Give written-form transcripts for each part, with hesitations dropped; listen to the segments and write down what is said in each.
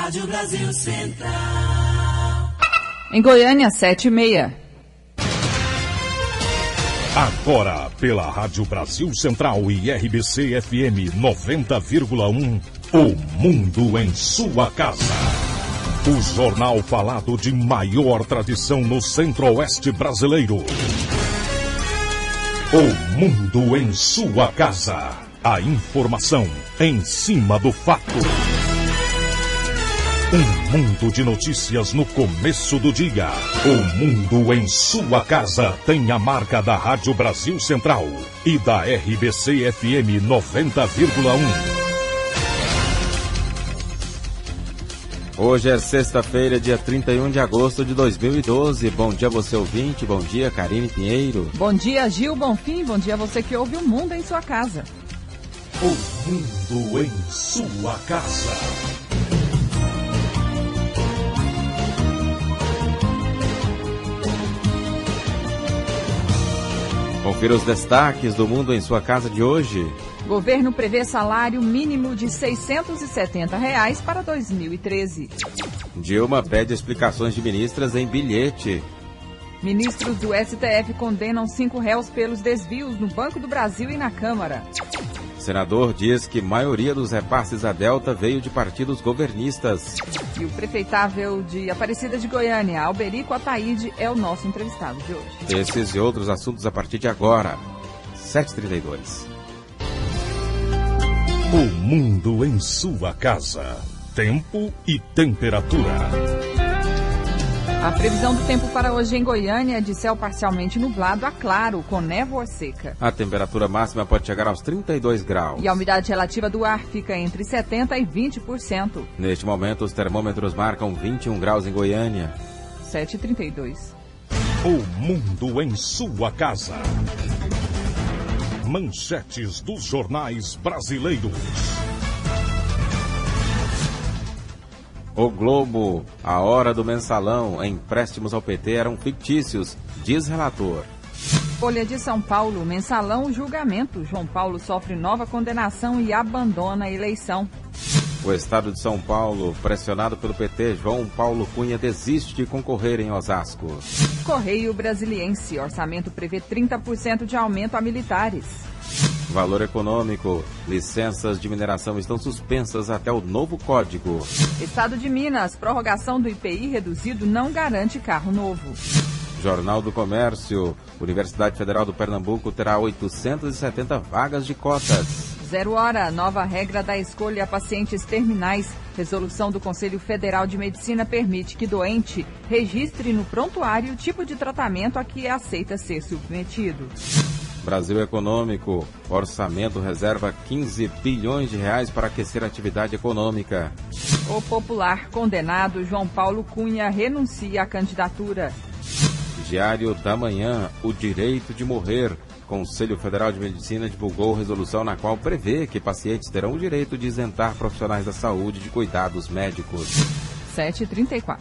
Rádio Brasil Central. Em Goiânia, 7h30. Agora, pela Rádio Brasil Central e RBC FM 90,1, O Mundo em Sua Casa. O jornal falado de maior tradição no Centro-Oeste brasileiro. O Mundo em Sua Casa. A informação em cima do fato. Um mundo de notícias no começo do dia. O Mundo em Sua Casa tem a marca da Rádio Brasil Central e da RBC FM 90,1. Hoje é sexta-feira, dia 31 de agosto de 2012. Bom dia você ouvinte, bom dia Karine Pinheiro. Bom dia Gil Bonfim, bom dia você que ouve o Mundo em Sua Casa. O Mundo em Sua Casa. Confira os destaques do Mundo em Sua Casa de hoje. Governo prevê salário mínimo de R$ 670 para 2013. Dilma pede explicações de ministras em bilhete. Ministros do STF condenam 5 réus pelos desvios no Banco do Brasil e na Câmara. Senador diz que maioria dos repasses à Delta veio de partidos governistas. E o prefeitável de Aparecida de Goiânia, Alberico Ataíde, é o nosso entrevistado de hoje. Esses e outros assuntos a partir de agora, 7h32. O Mundo em Sua Casa. Tempo e temperatura. A previsão do tempo para hoje em Goiânia é de céu parcialmente nublado a claro, com névoa seca. A temperatura máxima pode chegar aos 32 graus. E a umidade relativa do ar fica entre 70% e 20%. Neste momento, os termômetros marcam 21 graus em Goiânia. 7h32. O Mundo em Sua Casa. Manchetes dos jornais brasileiros. O Globo, a hora do mensalão, empréstimos ao PT eram fictícios, diz relator. Folha de São Paulo, mensalão, julgamento. João Paulo sofre nova condenação e abandona a eleição. O estado de São Paulo, pressionado pelo PT, João Paulo Cunha desiste de concorrer em Osasco. Correio Brasiliense, orçamento prevê 30% de aumento a militares. Valor econômico, licenças de mineração estão suspensas até o novo código. Estado de Minas, prorrogação do IPI reduzido não garante carro novo. Jornal do Comércio, Universidade Federal do Pernambuco terá 870 vagas de cotas. 0 hora, nova regra da escolha a pacientes terminais. Resolução do Conselho Federal de Medicina permite que doente registre no prontuário o tipo de tratamento a que aceita ser submetido. Brasil Econômico, orçamento reserva 15 bilhões de reais para aquecer a atividade econômica. O popular condenado João Paulo Cunha renuncia à candidatura. Diário da Manhã, o direito de morrer. Conselho Federal de Medicina divulgou resolução na qual prevê que pacientes terão o direito de isentar profissionais da saúde de cuidados médicos. 7h34.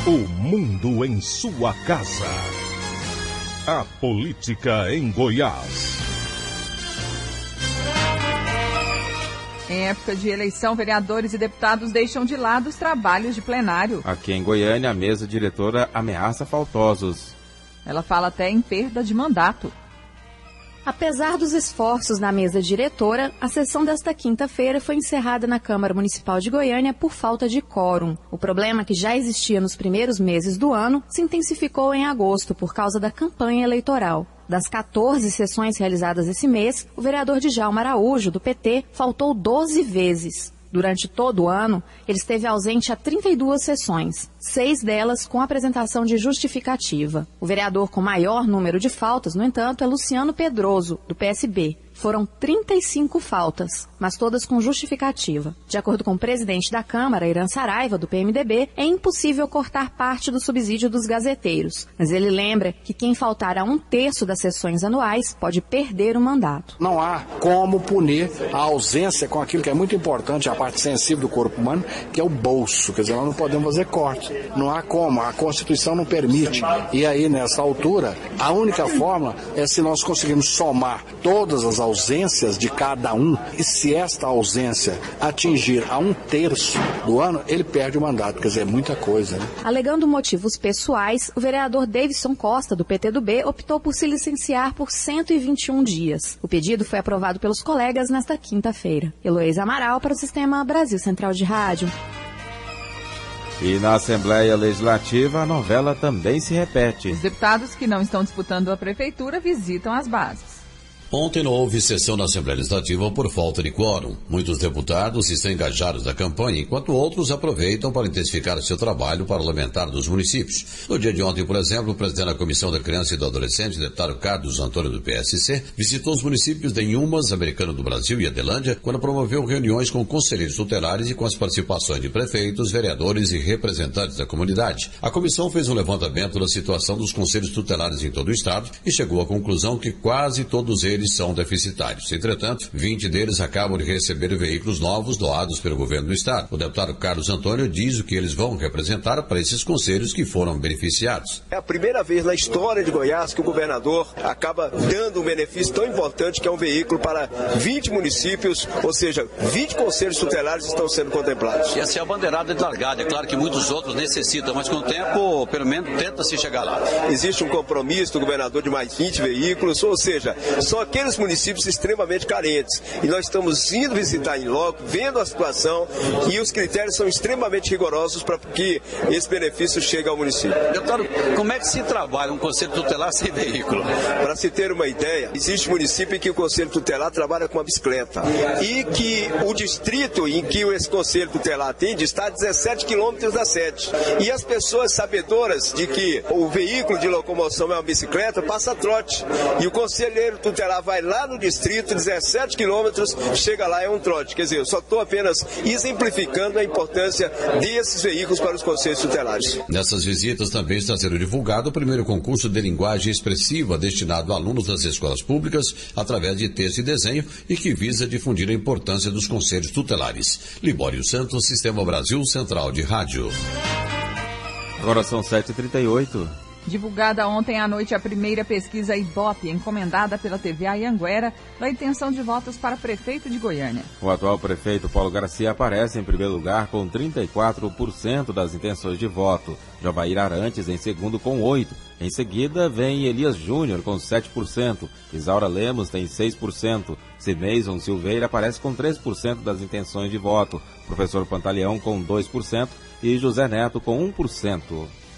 O Mundo em Sua Casa. A política em Goiás. Em época de eleição, vereadores e deputados deixam de lado os trabalhos de plenário. Aqui em Goiânia, a mesa diretora ameaça faltosos. Ela fala até em perda de mandato. Apesar dos esforços da mesa diretora, a sessão desta quinta-feira foi encerrada na Câmara Municipal de Goiânia por falta de quórum. O problema, que já existia nos primeiros meses do ano, se intensificou em agosto por causa da campanha eleitoral. Das 14 sessões realizadas esse mês, o vereador Djalma Araújo, do PT, faltou 12 vezes. Durante todo o ano, ele esteve ausente a 32 sessões, 6 delas com apresentação de justificativa. O vereador com maior número de faltas, no entanto, é Luciano Pedroso, do PSB. Foram 35 faltas, mas todas com justificativa. De acordo com o presidente da Câmara, Irã Saraiva, do PMDB, é impossível cortar parte do subsídio dos gazeteiros. Mas ele lembra que quem faltar a 1/3 das sessões anuais pode perder o mandato. Não há como punir a ausência com aquilo que é muito importante, a parte sensível do corpo humano, que é o bolso. Quer dizer, nós não podemos fazer corte. Não há como, a Constituição não permite. E aí, nessa altura, a única forma é se nós conseguirmos somar todas as ausências de cada um, e se esta ausência atingir a 1/3 do ano, ele perde o mandato. Quer dizer, é muita coisa, né? Alegando motivos pessoais, o vereador Davidson Costa, do PTdoB, optou por se licenciar por 121 dias. O pedido foi aprovado pelos colegas nesta quinta-feira. Heloísa Amaral para o Sistema Brasil Central de Rádio. E na Assembleia Legislativa, a novela também se repete. Os deputados que não estão disputando a prefeitura visitam as bases. Ontem não houve sessão na Assembleia Legislativa por falta de quórum. Muitos deputados estão engajados na campanha, enquanto outros aproveitam para intensificar seu trabalho parlamentar dos municípios. No dia de ontem, por exemplo, o presidente da Comissão da Criança e do Adolescente, deputado Carlos Antônio do PSC, visitou os municípios de Inhumas, Americano do Brasil e Adelândia, quando promoveu reuniões com conselheiros tutelares e com as participações de prefeitos, vereadores e representantes da comunidade. A comissão fez um levantamento da situação dos conselhos tutelares em todo o estado e chegou à conclusão que quase todos eles são deficitários. Entretanto, 20 deles acabam de receber veículos novos doados pelo governo do estado. O deputado Carlos Antônio diz o que eles vão representar para esses conselhos que foram beneficiados. É a primeira vez na história de Goiás que o governador acaba dando um benefício tão importante, que é um veículo para 20 municípios, ou seja, 20 conselhos tutelares estão sendo contemplados. E essa é a bandeirada de largada. É claro que muitos outros necessitam, mas com o tempo, pelo menos, tenta-se chegar lá. Existe um compromisso do governador de mais 20 veículos, ou seja, só aqueles municípios extremamente carentes. E nós estamos indo visitar em loco, vendo a situação, e os critérios são extremamente rigorosos para que esse benefício chegue ao município. Deputado, como é que se trabalha um conselho tutelar sem veículo? Para se ter uma ideia, existe município em que o conselho tutelar trabalha com a bicicleta e que o distrito em que esse conselho tutelar atende está a 17 quilômetros da sede. E as pessoas sabedoras de que o veículo de locomoção é uma bicicleta, passa trote. E o conselheiro tutelar vai lá no distrito, 17 quilômetros, chega lá, é um trote. Quer dizer, eu só estou apenas exemplificando a importância desses veículos para os conselhos tutelares. Nessas visitas também está sendo divulgado o primeiro concurso de linguagem expressiva destinado a alunos das escolas públicas através de texto e desenho e que visa difundir a importância dos conselhos tutelares. Libório Santos, Sistema Brasil Central de Rádio. Agora são 7h38. Divulgada ontem à noite a primeira pesquisa Ibope, encomendada pela TV Anhanguera, da intenção de votos para prefeito de Goiânia. O atual prefeito Paulo Garcia aparece em primeiro lugar com 34% das intenções de voto. Jovair Arantes em segundo com 8%. Em seguida vem Elias Júnior com 7%. Isaura Lemos tem 6%. Cineison Silveira aparece com 3% das intenções de voto. Professor Pantaleão com 2% e José Neto com 1%.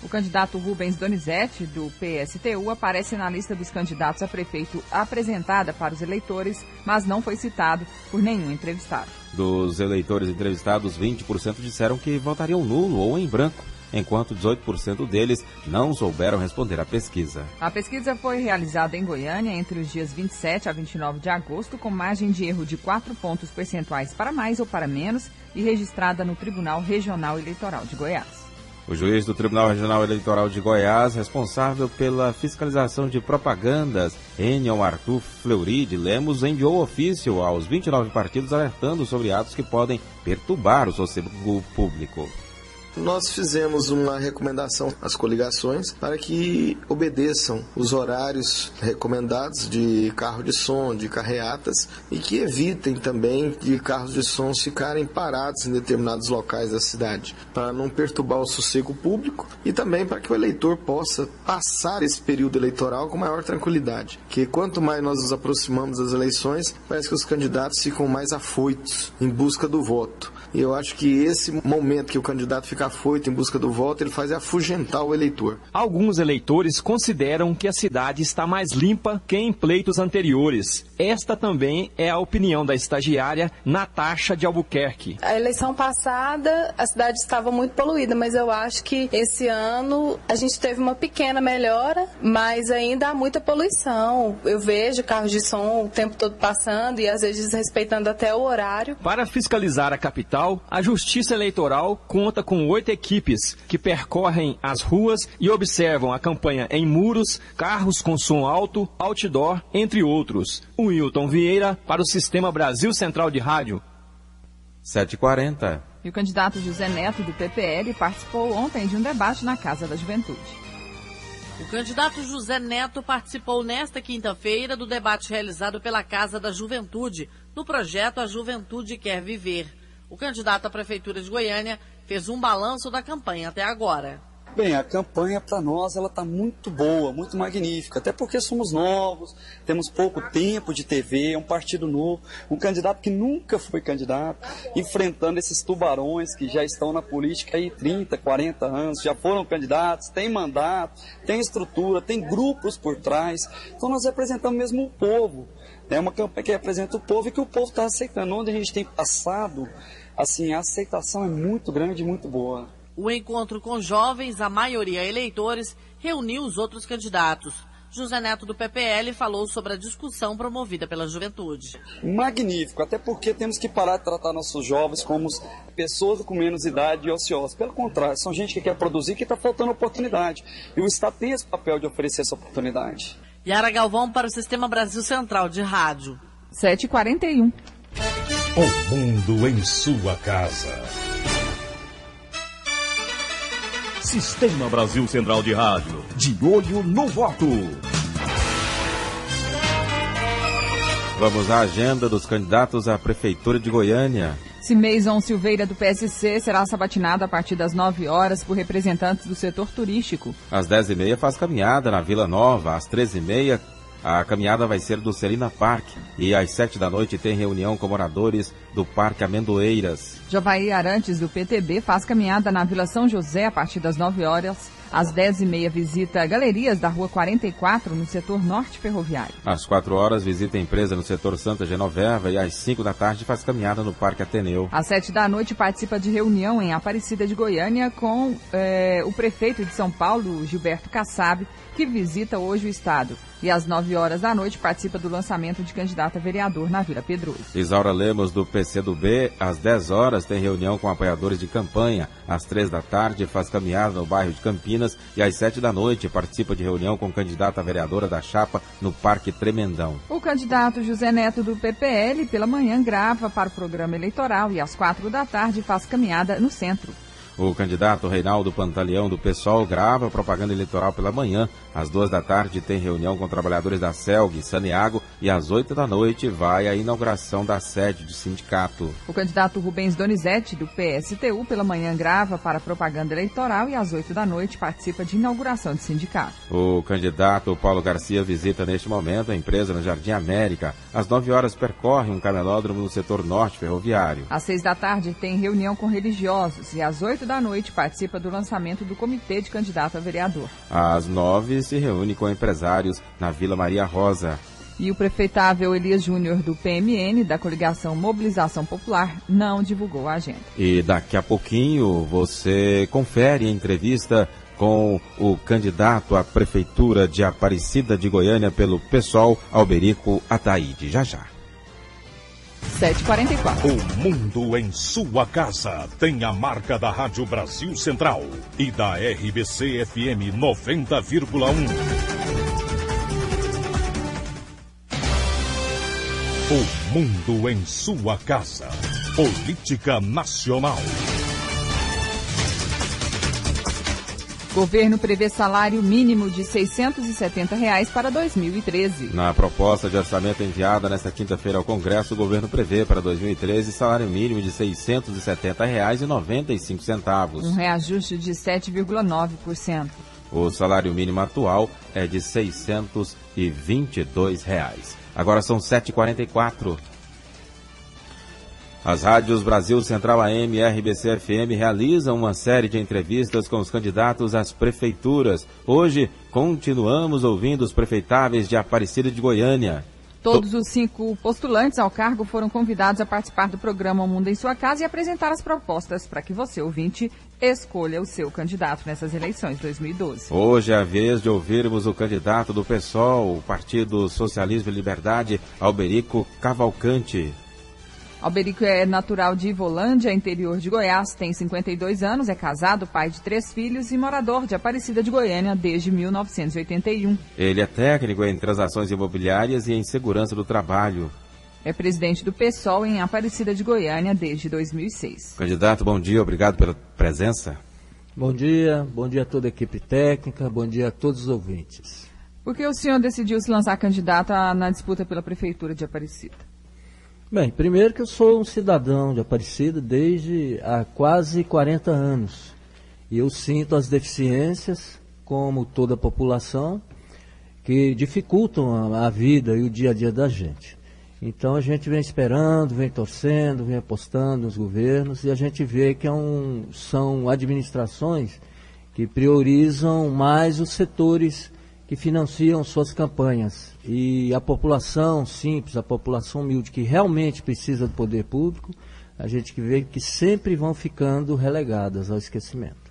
O candidato Rubens Donizete, do PSTU, aparece na lista dos candidatos a prefeito apresentada para os eleitores, mas não foi citado por nenhum entrevistado. Dos eleitores entrevistados, 20% disseram que votariam nulo ou em branco, enquanto 18% deles não souberam responder à pesquisa. A pesquisa foi realizada em Goiânia entre os dias 27 a 29 de agosto, com margem de erro de 4 pontos percentuais para mais ou para menos e registrada no Tribunal Regional Eleitoral de Goiás. O juiz do Tribunal Regional Eleitoral de Goiás, responsável pela fiscalização de propagandas, Enion Arthur Fleury de Lemos, enviou ofício aos 29 partidos alertando sobre atos que podem perturbar o sossego público. Nós fizemos uma recomendação às coligações para que obedeçam os horários recomendados de carro de som, de carreatas e que evitem também de carros de som ficarem parados em determinados locais da cidade, para não perturbar o sossego público e também para que o eleitor possa passar esse período eleitoral com maior tranquilidade. Que quanto mais nós nos aproximamos das eleições, parece que os candidatos ficam mais afoitos em busca do voto. E eu acho que esse momento que o candidato fica afoito em busca do voto, ele faz afugentar o eleitor. Alguns eleitores consideram que a cidade está mais limpa que em pleitos anteriores. Esta também é a opinião da estagiária Natasha de Albuquerque. A eleição passada, a cidade estava muito poluída, mas eu acho que esse ano a gente teve uma pequena melhora, mas ainda há muita poluição. Eu vejo carros de som o tempo todo passando e às vezes desrespeitando até o horário. Para fiscalizar a capital, a Justiça Eleitoral conta com 8 equipes que percorrem as ruas e observam a campanha em muros, carros com som alto, outdoor, entre outros. Wilton Vieira para o Sistema Brasil Central de Rádio. 7h40. E o candidato José Neto, do PPL, participou ontem de um debate na Casa da Juventude. O candidato José Neto participou nesta quinta-feira do debate realizado pela Casa da Juventude, no projeto A Juventude Quer Viver. O candidato à Prefeitura de Goiânia fez um balanço da campanha até agora. Bem, a campanha para nós ela está muito boa, muito magnífica, até porque somos novos, temos pouco tempo de TV, é um partido novo, um candidato que nunca foi candidato, enfrentando esses tubarões que já estão na política aí 30, 40 anos, já foram candidatos, tem mandato, tem estrutura, tem grupos por trás, então nós representamos mesmo o povo, é uma campanha que representa o povo e que o povo está aceitando. Onde a gente tem passado, assim, a aceitação é muito grande e muito boa. O encontro com jovens, a maioria eleitores, reuniu os outros candidatos. José Neto do PPL falou sobre a discussão promovida pela juventude. Magnífico, até porque temos que parar de tratar nossos jovens como pessoas com menos idade e ociosas. Pelo contrário, são gente que quer produzir e que está faltando oportunidade. E o Estado tem esse papel de oferecer essa oportunidade. Yara Galvão para o Sistema Brasil Central de Rádio. 7h41. O mundo em sua casa. Sistema Brasil Central de Rádio, de olho no voto. Vamos à agenda dos candidatos à Prefeitura de Goiânia. Cimeison Silveira, do PSC, será sabatinado a partir das 9 horas por representantes do setor turístico. Às 10h30 faz caminhada na Vila Nova. Às 13h30 a caminhada vai ser do Celina Park. E às 7 da noite tem reunião com moradores do Parque Amendoeiras. Jovaí Arantes, do PTB, faz caminhada na Vila São José a partir das 9 horas. Às 10h30 visita galerias da Rua 44, no setor norte ferroviário. Às 4 horas visita a empresa no setor Santa Genoveva e às 5 da tarde faz caminhada no Parque Ateneu. Às 7 da noite participa de reunião em Aparecida de Goiânia com o prefeito de São Paulo, Gilberto Kassab, que visita hoje o estado. E às 9 horas da noite participa do lançamento de candidato a vereador na Vila Pedroso. Isaura Lemos, do PCdoB, às 10 horas tem reunião com apoiadores de campanha. Às 3 da tarde faz caminhada no bairro de Campinas e às 7 da noite participa de reunião com candidata a vereadora da chapa no Parque Tremendão. O candidato José Neto, do PPL, pela manhã grava para o programa eleitoral e às 4 da tarde faz caminhada no centro. O candidato Reinaldo Pantaleão, do PSOL, grava propaganda eleitoral pela manhã. Às 2 da tarde tem reunião com trabalhadores da CELG, Saneago, e às 8 da noite vai à inauguração da sede do sindicato. O candidato Rubens Donizete, do PSTU, pela manhã grava para propaganda eleitoral e às 8 da noite participa de inauguração de sindicato. O candidato Paulo Garcia visita neste momento a empresa no Jardim América. Às 9 horas percorre um camelódromo no setor norte ferroviário. Às 6 da tarde tem reunião com religiosos e às 8 da noite participa do lançamento do comitê de candidato a vereador. Às 9 se reúne com empresários na Vila Maria Rosa. E o prefeitável Elias Júnior, do PMN, da coligação Mobilização Popular, não divulgou a agenda. E daqui a pouquinho você confere a entrevista com o candidato à Prefeitura de Aparecida de Goiânia pelo PSOL, Alberico Ataíde. Já já. 7h44. O mundo em sua casa tem a marca da Rádio Brasil Central e da RBC FM 90,1. O mundo em sua casa. Política Nacional. Governo prevê salário mínimo de R$ 670 para 2013. Na proposta de orçamento enviada nesta quinta-feira ao Congresso, o governo prevê para 2013 salário mínimo de R$ 670,95. Um reajuste de 7,9%. O salário mínimo atual é de R$ 622. Agora são 7h44. As rádios Brasil Central AM e RBC FM realizam uma série de entrevistas com os candidatos às prefeituras. Hoje, continuamos ouvindo os prefeitáveis de Aparecida de Goiânia. Todos os 5 postulantes ao cargo foram convidados a participar do programa O Mundo em Sua Casa e apresentar as propostas para que você, ouvinte, escolha o seu candidato nessas eleições 2012. Hoje é a vez de ouvirmos o candidato do PSOL, o Partido Socialismo e Liberdade, Alberico Cavalcante. Alberico é natural de Ivolândia, interior de Goiás, tem 52 anos, é casado, pai de 3 filhos e morador de Aparecida de Goiânia desde 1981. Ele é técnico em transações imobiliárias e em segurança do trabalho. É presidente do PSOL em Aparecida de Goiânia desde 2006. Candidato, bom dia, obrigado pela presença. Bom dia a toda a equipe técnica, bom dia a todos os ouvintes. Por que o senhor decidiu se lançar candidato na disputa pela Prefeitura de Aparecida? Bem, primeiro que eu sou um cidadão de Aparecida desde há quase 40 anos. E eu sinto as deficiências, como toda a população, que dificultam a vida e o dia a dia da gente. Então a gente vem esperando, vem torcendo, vem apostando nos governos e a gente vê que são administrações que priorizam mais os setores que financiam suas campanhas. E a população simples, a população humilde que realmente precisa do poder público, a gente vê que sempre vão ficando relegadas ao esquecimento.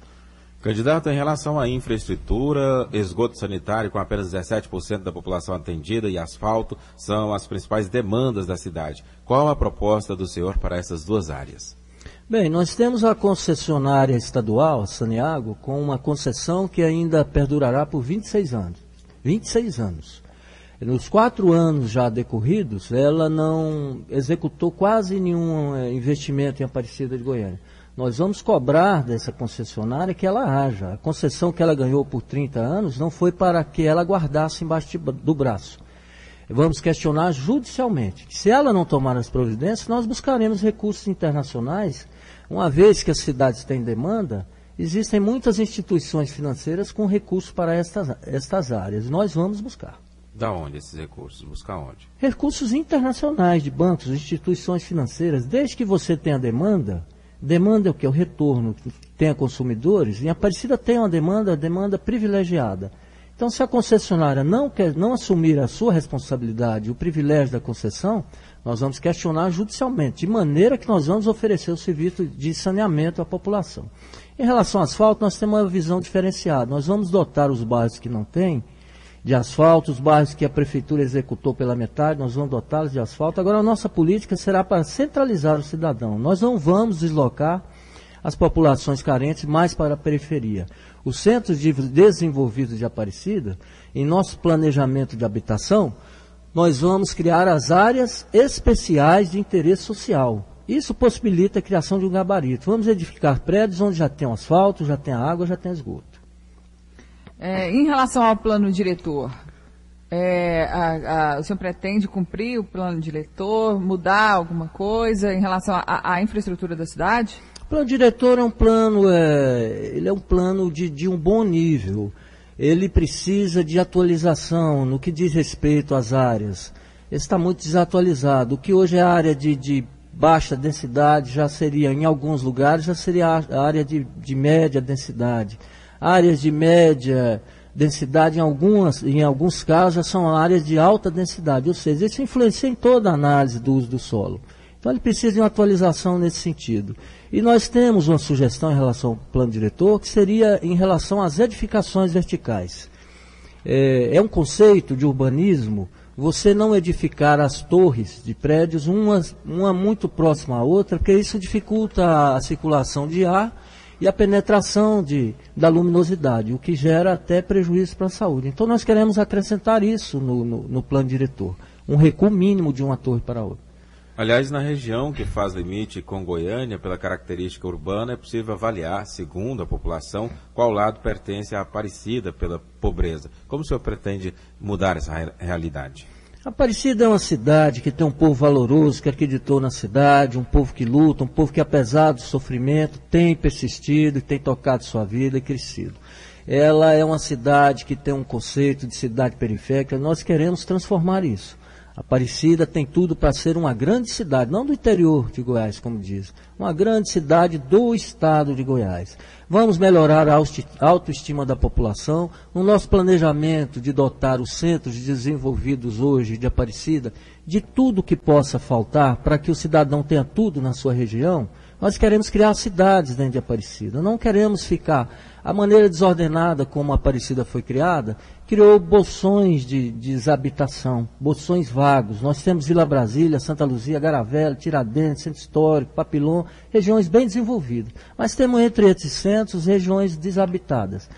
Candidato, em relação à infraestrutura, esgoto sanitário com apenas 17% da população atendida e asfalto são as principais demandas da cidade. Qual a proposta do senhor para essas duas áreas? Bem, nós temos a concessionária estadual, a Saneago, com uma concessão que ainda perdurará por 26 anos. 26 anos. Nos 4 anos já decorridos, ela não executou quase nenhum investimento em Aparecida de Goiânia. Nós vamos cobrar dessa concessionária que ela haja. A concessão que ela ganhou por 30 anos não foi para que ela guardasse embaixo do braço. Vamos questionar judicialmente. Se ela não tomar as providências, nós buscaremos recursos internacionais. Uma vez que as cidades têm demanda, existem muitas instituições financeiras com recursos para estas áreas. Nós vamos buscar. Da onde esses recursos? Buscar onde? Recursos internacionais de bancos, instituições financeiras. Desde que você tenha demanda... Demanda é o que? O retorno que tenha consumidores. Em Aparecida tem uma demanda privilegiada. Então, se a concessionária não assumir a sua responsabilidade, o privilégio da concessão, nós vamos questionar judicialmente, de maneira que nós vamos oferecer o serviço de saneamento à população. Em relação ao asfalto, nós temos uma visão diferenciada. Nós vamos dotar os bairros que não têm de asfalto, os bairros que a prefeitura executou pela metade, nós vamos dotá-los de asfalto. Agora, a nossa política será para centralizar o cidadão. Nós não vamos deslocar as populações carentes mais para a periferia. Os centros desenvolvidos de Aparecida, em nosso planejamento de habitação, nós vamos criar as áreas especiais de interesse social. Isso possibilita a criação de um gabarito. Vamos edificar prédios onde já tem asfalto, já tem água, já tem esgoto. Em relação ao plano diretor, o senhor pretende cumprir o plano diretor, mudar alguma coisa em relação à infraestrutura da cidade? O plano diretor é um plano, ele é um plano de um bom nível. Ele precisa de atualização no que diz respeito às áreas. Ele está muito desatualizado. O que hoje é a área de baixa densidade já seria, em alguns lugares, já seria a área de média densidade. Áreas de média densidade, em alguns casos, já são áreas de alta densidade, ou seja, isso influencia em toda a análise do uso do solo. Então, ele precisa de uma atualização nesse sentido. E nós temos uma sugestão em relação ao plano diretor, que seria em relação às edificações verticais. É um conceito de urbanismo, você não edificar as torres de prédios, uma muito próxima à outra, porque isso dificulta a circulação de ar e a penetração da luminosidade, o que gera até prejuízo para a saúde. Então, nós queremos acrescentar isso no plano diretor, um recuo mínimo de uma torre para a outra. Aliás, na região que faz limite com Goiânia, pela característica urbana, é possível avaliar, segundo a população, qual lado pertence à Aparecida pela pobreza. Como o senhor pretende mudar essa realidade? Aparecida é uma cidade que tem um povo valoroso, que acreditou na cidade, um povo que luta, um povo que, apesar do sofrimento, tem persistido, tem tocado sua vida e crescido. Ela é uma cidade que tem um conceito de cidade periférica, nós queremos transformar isso. Aparecida tem tudo para ser uma grande cidade, não do interior de Goiás, como diz, uma grande cidade do estado de Goiás. Vamos melhorar a autoestima da população. No nosso planejamento de dotar os centros desenvolvidos hoje de Aparecida de tudo que possa faltar para que o cidadão tenha tudo na sua região, nós queremos criar cidades dentro de Aparecida. Não queremos ficar... A maneira desordenada como a Aparecida foi criada, criou bolsões de desabitação, bolsões vagos. Nós temos Vila Brasília, Santa Luzia, Garavela, Tiradentes, Centro Histórico, Papilon, regiões bem desenvolvidas. Mas temos entre esses centros regiões desabitadas.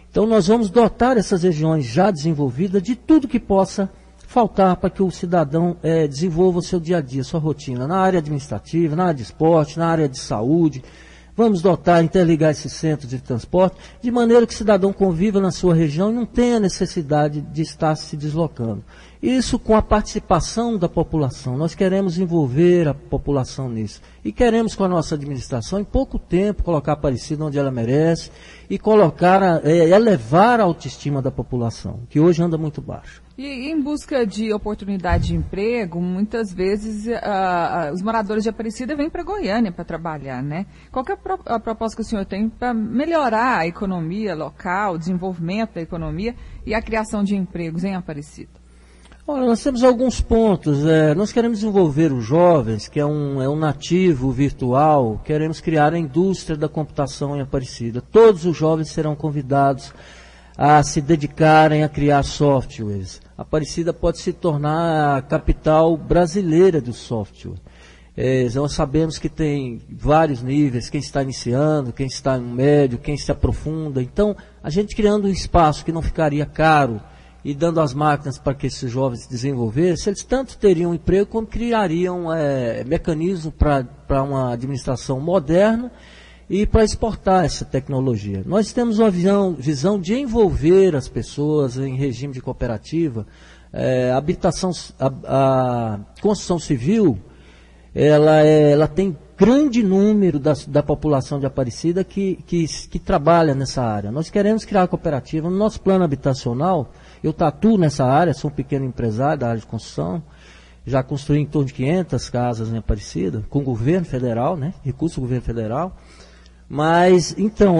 Então nós vamos dotar essas regiões já desenvolvidas de tudo que possa faltar para que o cidadão desenvolva o seu dia a dia, sua rotina, na área administrativa, na área de esporte, na área de saúde, Vamos interligar esses centros de transporte, de maneira que o cidadão conviva na sua região e não tenha necessidade de estar se deslocando. Isso com a participação da população. Nós queremos envolver a população nisso. E queremos, com a nossa administração, em pouco tempo, colocar a Aparecida onde ela merece e elevar a autoestima da população, que hoje anda muito baixo. E em busca de oportunidade de emprego, muitas vezes os moradores de Aparecida vêm para Goiânia para trabalhar, né? Qual que é a proposta que o senhor tem para melhorar a economia local, o desenvolvimento da economia e a criação de empregos em Aparecida? Olha, nós temos alguns pontos. Nós queremos desenvolver os jovens, que é um nativo virtual, queremos criar a indústria da computação em Aparecida. Todos os jovens serão convidados a se dedicarem a criar softwares. Aparecida pode se tornar a capital brasileira do software. Nós sabemos que tem vários níveis, quem está iniciando, quem está no médio, quem se aprofunda. Então, a gente criando um espaço que não ficaria caro e dando as máquinas para que esses jovens se desenvolvessem, eles tanto teriam emprego como criariam mecanismos para uma administração moderna e para exportar essa tecnologia. Nós temos uma visão de envolver as pessoas em regime de cooperativa. A construção civil, ela tem grande número da população de Aparecida que trabalha nessa área. Nós queremos criar a cooperativa. No nosso plano habitacional, eu atuo nessa área, sou um pequeno empresário da área de construção, já construí em torno de 500 casas em Aparecida, com o governo federal, né, recurso do governo federal. Mas, então,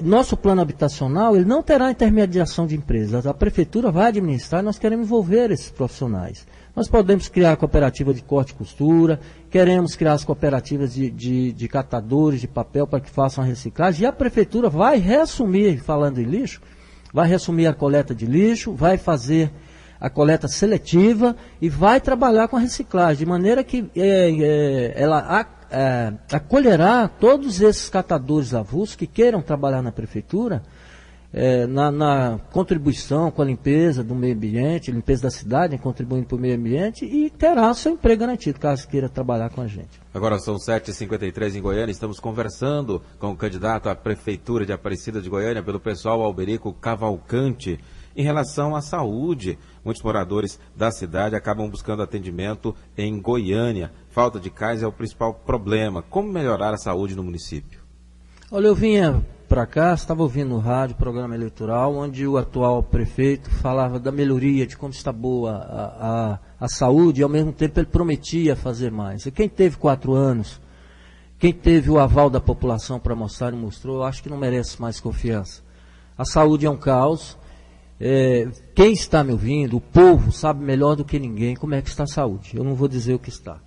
nosso plano habitacional, ele não terá intermediação de empresas. A prefeitura vai administrar e nós queremos envolver esses profissionais. Nós podemos criar a cooperativa de corte e costura, queremos criar as cooperativas de catadores de papel para que façam a reciclagem. E a prefeitura vai reassumir, falando em lixo, vai reassumir a coleta de lixo, vai fazer a coleta seletiva e vai trabalhar com a reciclagem, de maneira que ela acolherá todos esses catadores avulsos que queiram trabalhar na prefeitura, na contribuição com a limpeza do meio ambiente, limpeza da cidade, contribuindo para o meio ambiente, e terá seu emprego garantido, caso queira trabalhar com a gente. Agora são 7h53 em Goiânia, estamos conversando com o candidato à Prefeitura de Aparecida de Goiânia, pelo pessoal Alberico Cavalcante, em relação à saúde. Muitos moradores da cidade acabam buscando atendimento em Goiânia. Falta de cais é o principal problema. Como melhorar a saúde no município? Olha, eu vinha para cá, estava ouvindo no rádio, programa eleitoral, onde o atual prefeito falava da melhoria, de como está boa a saúde, e ao mesmo tempo ele prometia fazer mais. E quem teve 4 anos, quem teve o aval da população para mostrar e mostrou, eu acho que não merece mais confiança. A saúde é um caos. Quem está me ouvindo, o povo, sabe melhor do que ninguém como é que está a saúde. Eu não vou dizer o que está.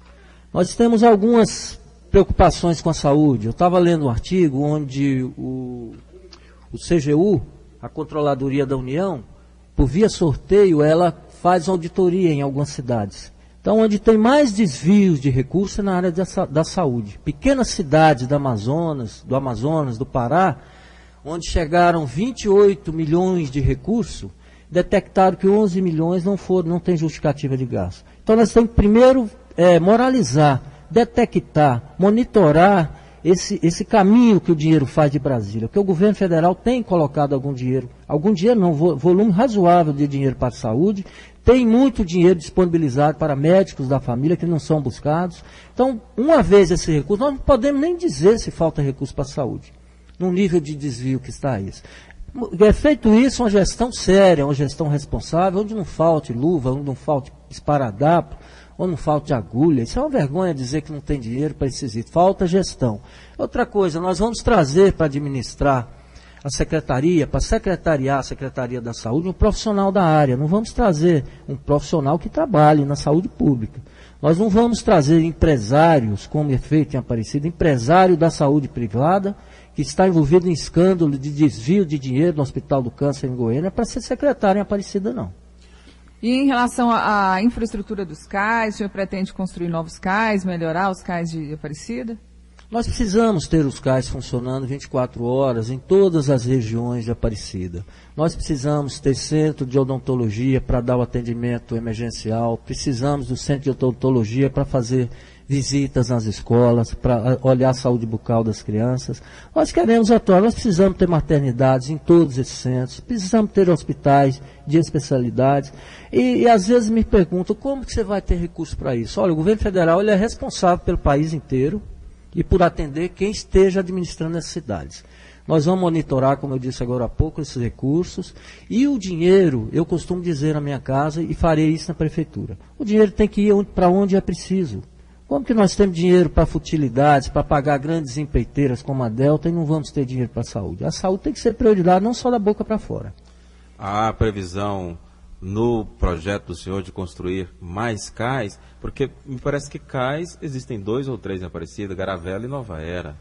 Nós temos algumas preocupações com a saúde. Eu estava lendo um artigo onde o CGU, a Controladoria da União, por via sorteio, ela faz auditoria em algumas cidades. Então, onde tem mais desvios de recursos é na área da saúde. Pequenas cidades do Amazonas, do Pará, onde chegaram 28 milhões de recursos, detectaram que 11 milhões não tem justificativa de gasto. Então nós temos que primeiro moralizar, detectar, monitorar esse caminho que o dinheiro faz de Brasília, porque o governo federal tem colocado algum dinheiro não, volume razoável de dinheiro para a saúde, tem muito dinheiro disponibilizado para médicos da família que não são buscados. Então, uma vez esse recurso, nós não podemos nem dizer se falta recurso para a saúde, no nível de desvio que está isso. Feito isso, uma gestão séria, uma gestão responsável, onde não falte luva, onde não falte esparadrapo, onde não falte agulha. Isso é uma vergonha dizer que não tem dinheiro para esses itens. Falta gestão. Outra coisa, nós vamos trazer para administrar a secretaria, para secretariar a Secretaria da Saúde, um profissional da área. Não vamos trazer um profissional que trabalhe na saúde pública. Nós não vamos trazer empresários, como é feito em Aparecida, empresário da saúde privada, que está envolvido em escândalo de desvio de dinheiro no Hospital do Câncer em Goiânia, para ser secretário em Aparecida, não. E em relação à infraestrutura dos cais, o senhor pretende construir novos cais, melhorar os cais de Aparecida? Nós precisamos ter os cais funcionando 24 horas em todas as regiões de Aparecida. Nós precisamos ter centro de odontologia para dar o atendimento emergencial, precisamos do centro de odontologia para fazer visitas nas escolas, para olhar a saúde bucal das crianças. Nós queremos atuar, nós precisamos ter maternidades em todos esses centros, precisamos ter hospitais de especialidades. E às vezes me perguntam, como que você vai ter recurso para isso? Olha, o governo federal ele é responsável pelo país inteiro e por atender quem esteja administrando essas cidades. Nós vamos monitorar, como eu disse agora há pouco, esses recursos. E o dinheiro, eu costumo dizer na minha casa, e farei isso na prefeitura, o dinheiro tem que ir para onde é preciso. Como que nós temos dinheiro para futilidades, para pagar grandes empreiteiras como a Delta e não vamos ter dinheiro para a saúde? A saúde tem que ser prioridade, não só da boca para fora. Há previsão no projeto do senhor de construir mais CAIS? Porque me parece que CAIS existem 2 ou 3 em Aparecida, Garavela e Nova Era.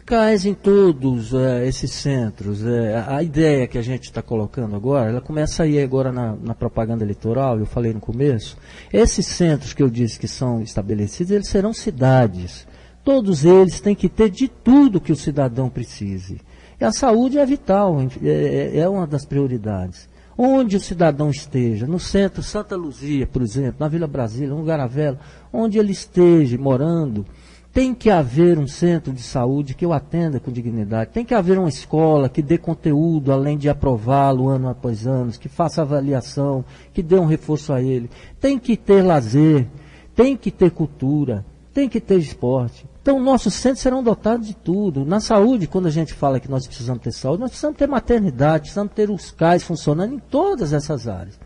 CAIS em todos esses centros. A ideia que a gente está colocando agora, ela começa a ir agora na propaganda eleitoral, eu falei no começo. Esses centros que eu disse que são estabelecidos, eles serão cidades. Todos eles têm que ter de tudo que o cidadão precise. E a saúde é vital, é uma das prioridades. Onde o cidadão esteja, no centro Santa Luzia, por exemplo, na Vila Brasília, no Garavela, onde ele esteja morando, tem que haver um centro de saúde que o atenda com dignidade. Tem que haver uma escola que dê conteúdo, além de aprová-lo ano após ano, que faça avaliação, que dê um reforço a ele. Tem que ter lazer, tem que ter cultura, tem que ter esporte. Então, nossos centros serão dotados de tudo. Na saúde, quando a gente fala que nós precisamos ter saúde, nós precisamos ter maternidade, precisamos ter os CAIS funcionando em todas essas áreas.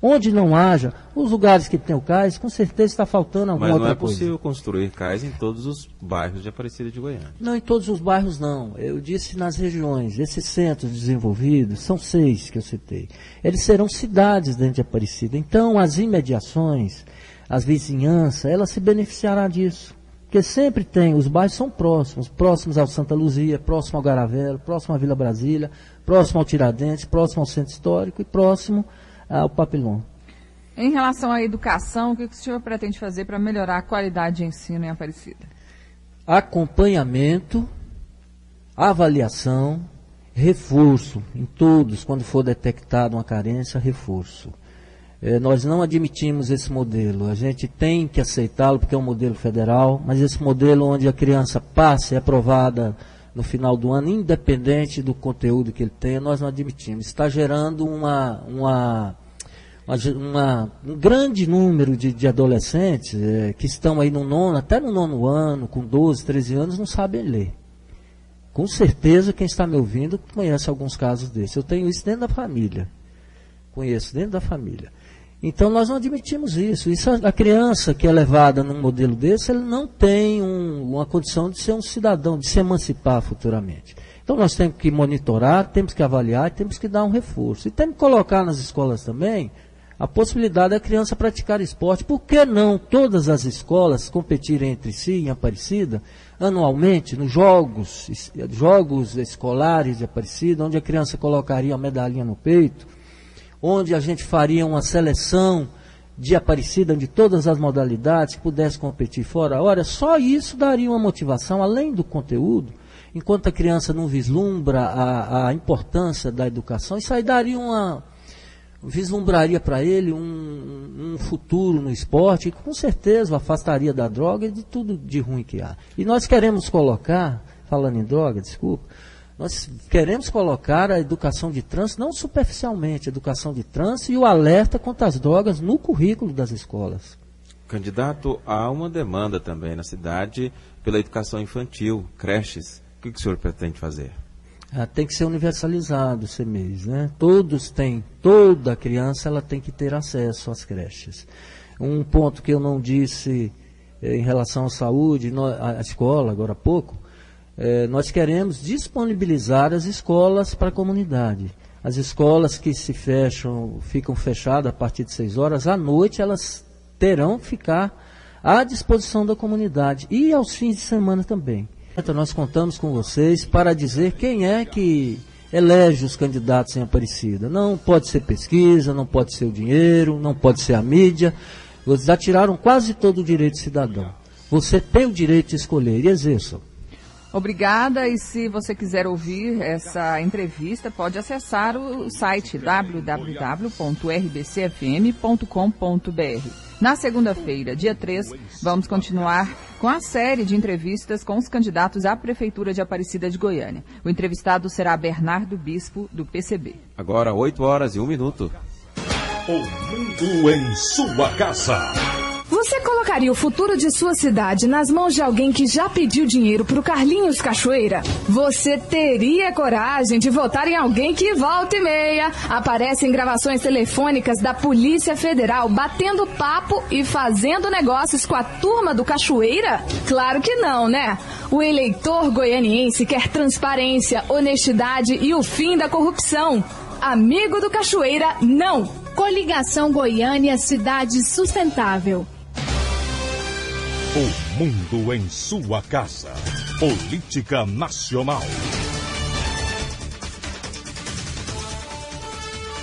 Onde não haja, os lugares que tem o CAIS, com certeza está faltando alguma outra coisa. Mas não é possível construir CAIS em todos os bairros de Aparecida de Goiânia. Não, em todos os bairros não. Eu disse nas regiões. Esses centros desenvolvidos, são 6 que eu citei. Eles serão cidades dentro de Aparecida. Então, as imediações, as vizinhanças, elas se beneficiarão disso. Porque sempre tem, os bairros são próximos ao Santa Luzia, próximo ao Garavelo, próximo à Vila Brasília, próximo ao Tiradentes, próximo ao Centro Histórico e próximo ao Papilão. Em relação à educação, o que o senhor pretende fazer para melhorar a qualidade de ensino em Aparecida? Acompanhamento, avaliação, reforço em todos, quando for detectada uma carência, reforço. Nós não admitimos esse modelo, a gente tem que aceitá-lo porque é um modelo federal, mas esse modelo onde a criança passa e é aprovada no final do ano, independente do conteúdo que ele tenha, nós não admitimos. Está gerando um grande número de adolescentes que estão aí até no nono ano, com 12, 13 anos, não sabem ler. Com certeza quem está me ouvindo conhece alguns casos desses. Eu tenho isso dentro da família. Conheço dentro da família. Então nós não admitimos isso. A criança que é levada num modelo desse, ele não tem uma condição de ser um cidadão, de se emancipar futuramente. Então nós temos que monitorar, temos que avaliar, temos que dar um reforço. E temos que colocar nas escolas também a possibilidade da criança praticar esporte. Por que não todas as escolas competirem entre si em Aparecida, anualmente, nos jogos escolares de Aparecida, onde a criança colocaria a medalhinha no peito, onde a gente faria uma seleção de Aparecida de todas as modalidades que pudesse competir fora. Olha, só isso daria uma motivação, além do conteúdo, enquanto a criança não vislumbra a importância da educação, isso aí daria vislumbraria para ele um futuro no esporte, que com certeza o afastaria da droga e de tudo de ruim que há. E nós queremos colocar, falando em droga, desculpa, nós queremos colocar a educação de trânsito, não superficialmente, a educação de trânsito e o alerta contra as drogas no currículo das escolas. Candidato, há uma demanda também na cidade pela educação infantil, creches. O que o senhor pretende fazer? Tem que ser universalizado esse mês, né? Toda criança ela tem que ter acesso às creches. Um ponto que eu não disse em relação à saúde, à escola, agora há pouco, nós queremos disponibilizar as escolas para a comunidade. As escolas que ficam fechadas a partir de 6 horas, à noite elas terão que ficar à disposição da comunidade e aos fins de semana também. Então nós contamos com vocês para dizer quem é que elege os candidatos em Aparecida. Não pode ser pesquisa, não pode ser o dinheiro, não pode ser a mídia. Vocês já tiraram quase todo o direito cidadão. Você tem o direito de escolher e exerça. Obrigada, e se você quiser ouvir essa entrevista, pode acessar o site www.rbcfm.com.br. Na segunda-feira, dia 3, vamos continuar com a série de entrevistas com os candidatos à Prefeitura de Aparecida de Goiânia. O entrevistado será Bernardo Bispo, do PCB. Agora, 8h01. O mundo em sua casa. Você colocaria o futuro de sua cidade nas mãos de alguém que já pediu dinheiro pro Carlinhos Cachoeira? Você teria coragem de votar em alguém que volta e meia aparece em gravações telefônicas da Polícia Federal batendo papo e fazendo negócios com a turma do Cachoeira? Claro que não, né? O eleitor goianiense quer transparência, honestidade e o fim da corrupção. Amigo do Cachoeira, não! Coligação Goiânia Cidade Sustentável. O mundo em sua casa. Política nacional.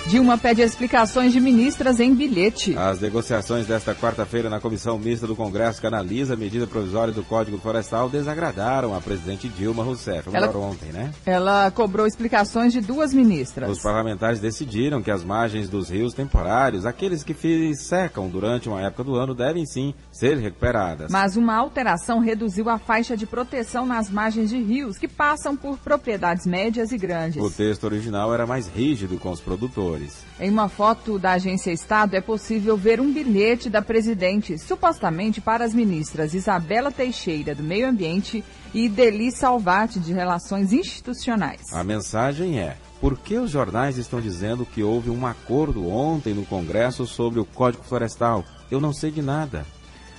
Dilma pede explicações de ministras em bilhete. As negociações desta quarta-feira na Comissão Mista do Congresso que analisa a medida provisória do Código Florestal desagradaram a presidente Dilma Rousseff. Ontem, né? Ela cobrou explicações de 2 ministras. Os parlamentares decidiram que as margens dos rios temporários, aqueles que secam durante uma época do ano, devem sim ser recuperadas. Mas uma alteração reduziu a faixa de proteção nas margens de rios, que passam por propriedades médias e grandes. O texto original era mais rígido com os produtores. Em uma foto da Agência Estado é possível ver um bilhete da presidente, supostamente para as ministras Isabela Teixeira, do Meio Ambiente, e Deli Salvati, de Relações Institucionais. A mensagem é: por que os jornais estão dizendo que houve um acordo ontem no Congresso sobre o Código Florestal? Eu não sei de nada.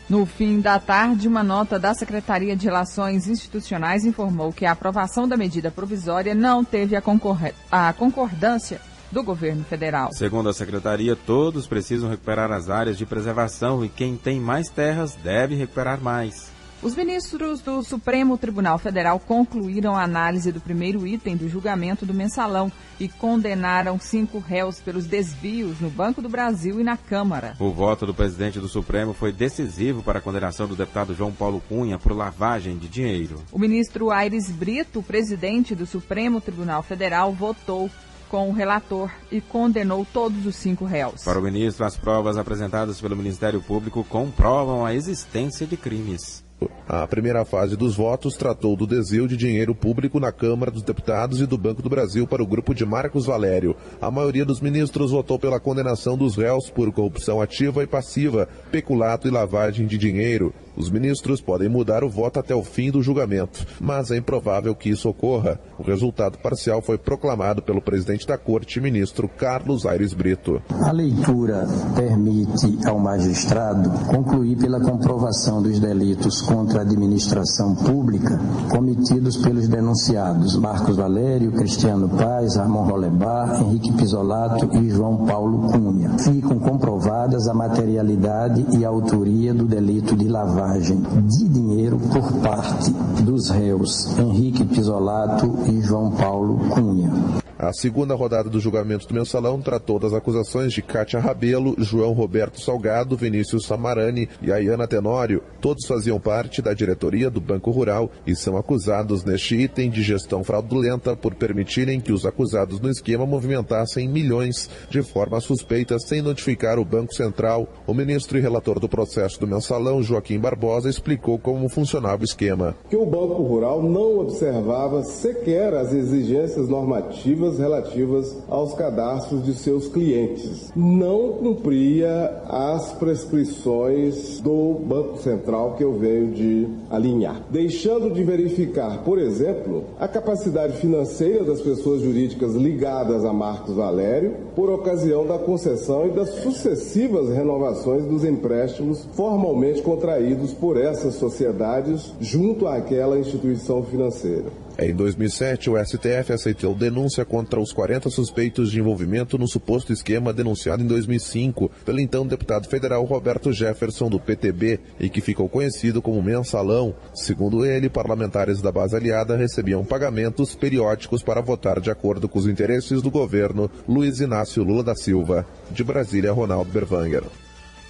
No fim da tarde, uma nota da Secretaria de Relações Institucionais informou que a aprovação da medida provisória não teve a concordância do governo federal. Segundo a secretaria, todos precisam recuperar as áreas de preservação e quem tem mais terras deve recuperar mais. Os ministros do Supremo Tribunal Federal concluíram a análise do primeiro item do julgamento do mensalão e condenaram 5 réus pelos desvios no Banco do Brasil e na Câmara. O voto do presidente do Supremo foi decisivo para a condenação do deputado João Paulo Cunha por lavagem de dinheiro. O ministro Aires Brito, presidente do Supremo Tribunal Federal, votou com o relator e condenou todos os 5 réus. Para o ministro, as provas apresentadas pelo Ministério Público comprovam a existência de crimes. A primeira fase dos votos tratou do desvio de dinheiro público na Câmara dos Deputados e do Banco do Brasil para o grupo de Marcos Valério. A maioria dos ministros votou pela condenação dos réus por corrupção ativa e passiva, peculato e lavagem de dinheiro. Os ministros podem mudar o voto até o fim do julgamento, mas é improvável que isso ocorra. O resultado parcial foi proclamado pelo presidente da Corte, ministro Carlos Aires Brito. A leitura permite ao magistrado concluir pela comprovação dos delitos contra a administração pública cometidos pelos denunciados Marcos Valério, Cristiano Paes, Ramon Rolebar, Henrique Pisolato e João Paulo Cunha. Ficam comprovadas a materialidade e a autoria do delito de lavagem de dinheiro por parte dos réus Henrique Pisolato e João Paulo Cunha. A segunda rodada do julgamento do mensalão tratou das acusações de Cátia Rabelo, João Roberto Salgado, Vinícius Samarani e Ayana Tenório. Todos faziam parte da diretoria do Banco Rural e são acusados neste item de gestão fraudulenta por permitirem que os acusados no esquema movimentassem milhões de forma suspeita sem notificar o Banco Central. O ministro e relator do processo do mensalão, Joaquim Barbosa, explicou como funcionava o esquema. Que o Banco Rural não observava sequer as exigências normativas relativas aos cadastros de seus clientes. Não cumpria as prescrições do Banco Central que eu venho de alinhar. Deixando de verificar, por exemplo, a capacidade financeira das pessoas jurídicas ligadas a Marcos Valério por ocasião da concessão e das sucessivas renovações dos empréstimos formalmente contraídos por essas sociedades junto àquela instituição financeira. Em 2007, o STF aceitou denúncia contra os 40 suspeitos de envolvimento no suposto esquema denunciado em 2005 pelo então deputado federal Roberto Jefferson, do PTB, e que ficou conhecido como mensalão. Segundo ele, parlamentares da base aliada recebiam pagamentos periódicos para votar de acordo com os interesses do governo Luiz Inácio Lula da Silva. De Brasília, Ronaldo Berwanger.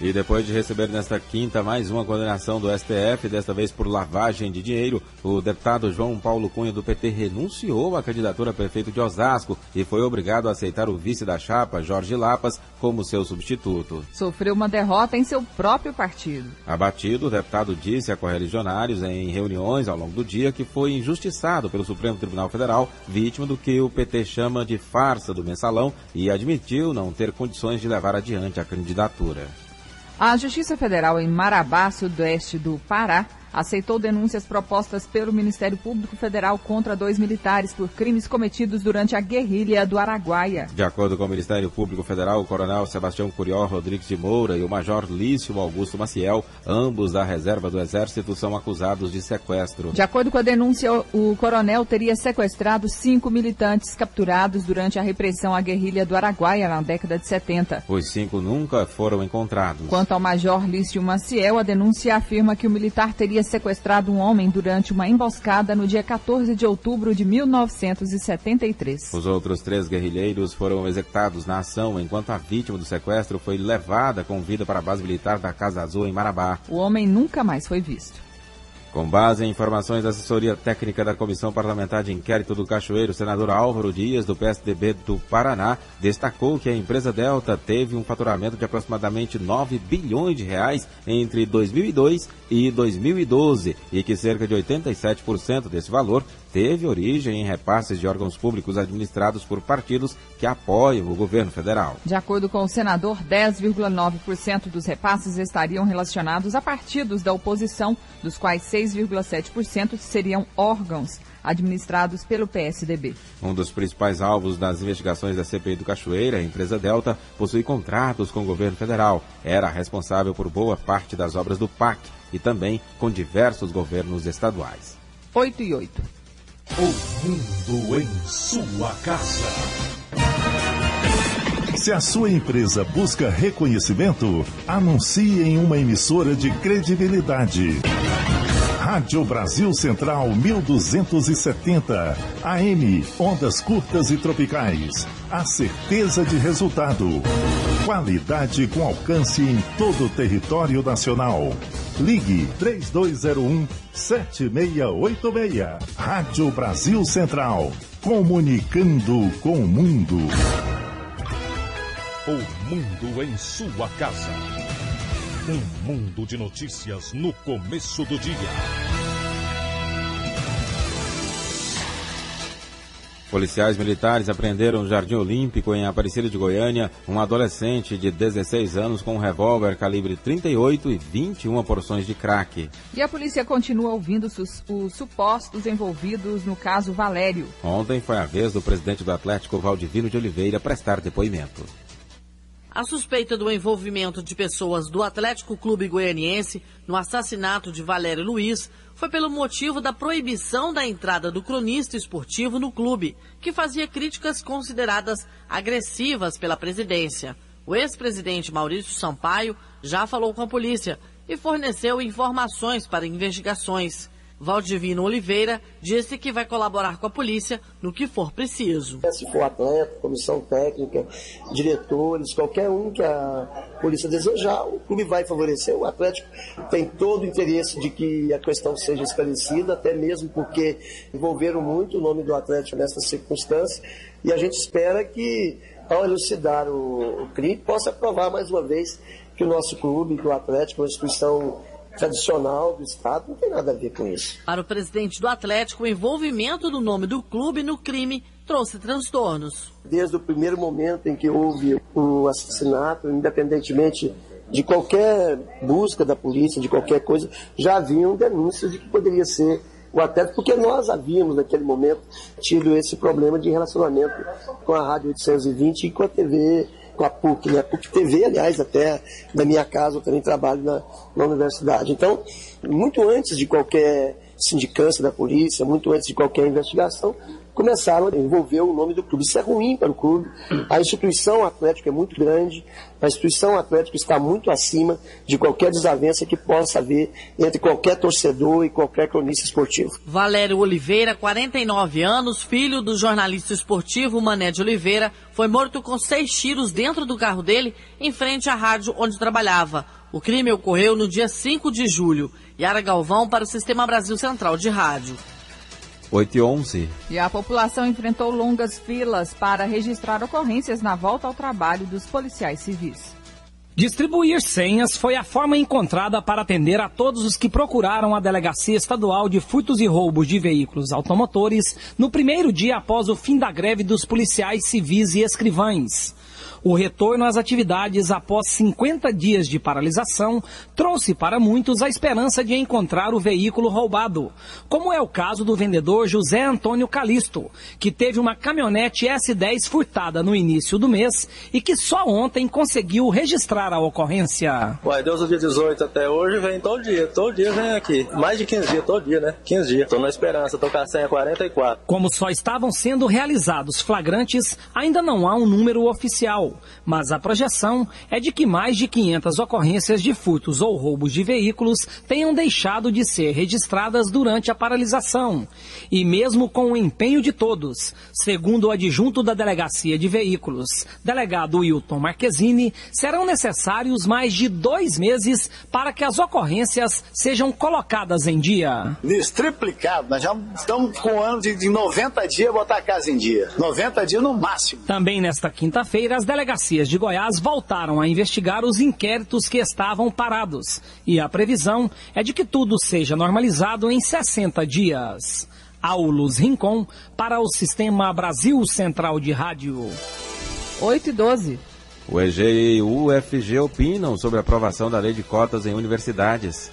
E depois de receber nesta quinta mais uma condenação do STF, desta vez por lavagem de dinheiro, o deputado João Paulo Cunha do PT renunciou à candidatura a prefeito de Osasco e foi obrigado a aceitar o vice da chapa, Jorge Lapas, como seu substituto. Sofreu uma derrota em seu próprio partido. Abatido, o deputado disse a correligionários em reuniões ao longo do dia que foi injustiçado pelo Supremo Tribunal Federal, vítima do que o PT chama de farsa do mensalão, e admitiu não ter condições de levar adiante a candidatura. A Justiça Federal em Marabá, sudoeste do Pará, aceitou denúncias propostas pelo Ministério Público Federal contra 2 militares por crimes cometidos durante a guerrilha do Araguaia. De acordo com o Ministério Público Federal, o coronel Sebastião Curió Rodrigues de Moura e o major Lício Augusto Maciel, ambos da reserva do Exército, são acusados de sequestro. De acordo com a denúncia, o coronel teria sequestrado 5 militantes capturados durante a repressão à guerrilha do Araguaia na década de 70. Os 5 nunca foram encontrados. Quanto ao major Lício Maciel, a denúncia afirma que o militar teria sequestrado um homem durante uma emboscada no dia 14 de outubro de 1973. Os outros 3 guerrilheiros foram executados na ação, enquanto a vítima do sequestro foi levada com vida para a base militar da Casa Azul em Marabá. O homem nunca mais foi visto. Com base em informações da assessoria técnica da Comissão Parlamentar de Inquérito do Cachoeiro, o senador Álvaro Dias, do PSDB do Paraná, destacou que a empresa Delta teve um faturamento de aproximadamente 9 bilhões de reais entre 2002 e 2012 e que cerca de 87% desse valor teve origem em repasses de órgãos públicos administrados por partidos que apoiam o governo federal. De acordo com o senador, 10,9% dos repasses estariam relacionados a partidos da oposição, dos quais 6,7% seriam órgãos administrados pelo PSDB. Um dos principais alvos das investigações da CPI do Cachoeira, a empresa Delta, possui contratos com o governo federal. Era responsável por boa parte das obras do PAC e também com diversos governos estaduais. 8:08. O mundo em sua casa. Se a sua empresa busca reconhecimento, anuncie em uma emissora de credibilidade. Rádio Brasil Central 1270, AM, ondas curtas e tropicais. A certeza de resultado. Qualidade com alcance em todo o território nacional. Ligue 3201-7686. Rádio Brasil Central. Comunicando com o mundo. O mundo em sua casa. Um mundo de notícias no começo do dia. Policiais militares apreenderam no Jardim Olímpico, em Aparecida de Goiânia, um adolescente de 16 anos com um revólver calibre 38 e 21 porções de crack. E a polícia continua ouvindo os supostos envolvidos no caso Valério. Ontem foi a vez do presidente do Atlético, Valdivino de Oliveira, prestar depoimento. A suspeita do envolvimento de pessoas do Atlético Clube Goianiense no assassinato de Valério Luiz foi pelo motivo da proibição da entrada do cronista esportivo no clube, que fazia críticas consideradas agressivas pela presidência. O ex-presidente Maurício Sampaio já falou com a polícia e forneceu informações para investigações. Valdivino Oliveira disse que vai colaborar com a polícia no que for preciso. Se for atleta, comissão técnica, diretores, qualquer um que a polícia desejar, o clube vai favorecer. O Atlético tem todo o interesse de que a questão seja esclarecida, até mesmo porque envolveram muito o nome do Atlético nessa circunstância, e a gente espera que, ao elucidar o crime, possa provar mais uma vez que o nosso clube, que o Atlético é uma instituição tradicional do Estado, não tem nada a ver com isso. Para o presidente do Atlético, o envolvimento do nome do clube no crime trouxe transtornos. Desde o primeiro momento em que houve o assassinato, independentemente de qualquer busca da polícia, de qualquer coisa, já haviam denúncias de que poderia ser o Atlético, porque nós havíamos, naquele momento, tido esse problema de relacionamento com a Rádio 820 e com a TV, com a PUC, né? A PUC TV, aliás, até da minha casa, eu também trabalho na universidade. Então, muito antes de qualquer sindicância da polícia, muito antes de qualquer investigação, começaram a envolver o nome do clube. Isso é ruim para o clube. A instituição atlética é muito grande, a instituição atlética está muito acima de qualquer desavença que possa haver entre qualquer torcedor e qualquer cronista esportivo. Valério Oliveira, 49 anos, filho do jornalista esportivo Mané de Oliveira, foi morto com 6 tiros dentro do carro dele, em frente à rádio onde trabalhava. O crime ocorreu no dia 5 de julho. Yara Galvão para o Sistema Brasil Central de Rádio. 8h11. E a população enfrentou longas filas para registrar ocorrências na volta ao trabalho dos policiais civis. Distribuir senhas foi a forma encontrada para atender a todos os que procuraram a Delegacia Estadual de Furtos e Roubos de Veículos Automotores no primeiro dia após o fim da greve dos policiais civis e escrivães. O retorno às atividades após 50 dias de paralisação trouxe para muitos a esperança de encontrar o veículo roubado, como é o caso do vendedor José Antônio Calisto, que teve uma caminhonete S10 furtada no início do mês e que só ontem conseguiu registrar a ocorrência. Uai, desde o dia 18 até hoje vem todo dia vem aqui. Mais de 15 dias, todo dia, né? 15 dias. Tô na esperança, tô com a senha 44. Como só estavam sendo realizados flagrantes, ainda não há um número oficial. Mas a projeção é de que mais de 500 ocorrências de furtos ou roubos de veículos tenham deixado de ser registradas durante a paralisação. E mesmo com o empenho de todos, segundo o adjunto da Delegacia de Veículos, delegado Wilton Marquezine, serão necessários mais de 2 meses para que as ocorrências sejam colocadas em dia. Triplicado, nós já estamos com um ano de 90 dias botar a casa em dia. 90 dias no máximo. Também nesta quinta-feira, as delegacias de Goiás voltaram a investigar os inquéritos que estavam parados. E a previsão é de que tudo seja normalizado em 60 dias. Aulus Rincon para o Sistema Brasil Central de Rádio. 8h12. O EG e o UFG opinam sobre a aprovação da lei de cotas em universidades.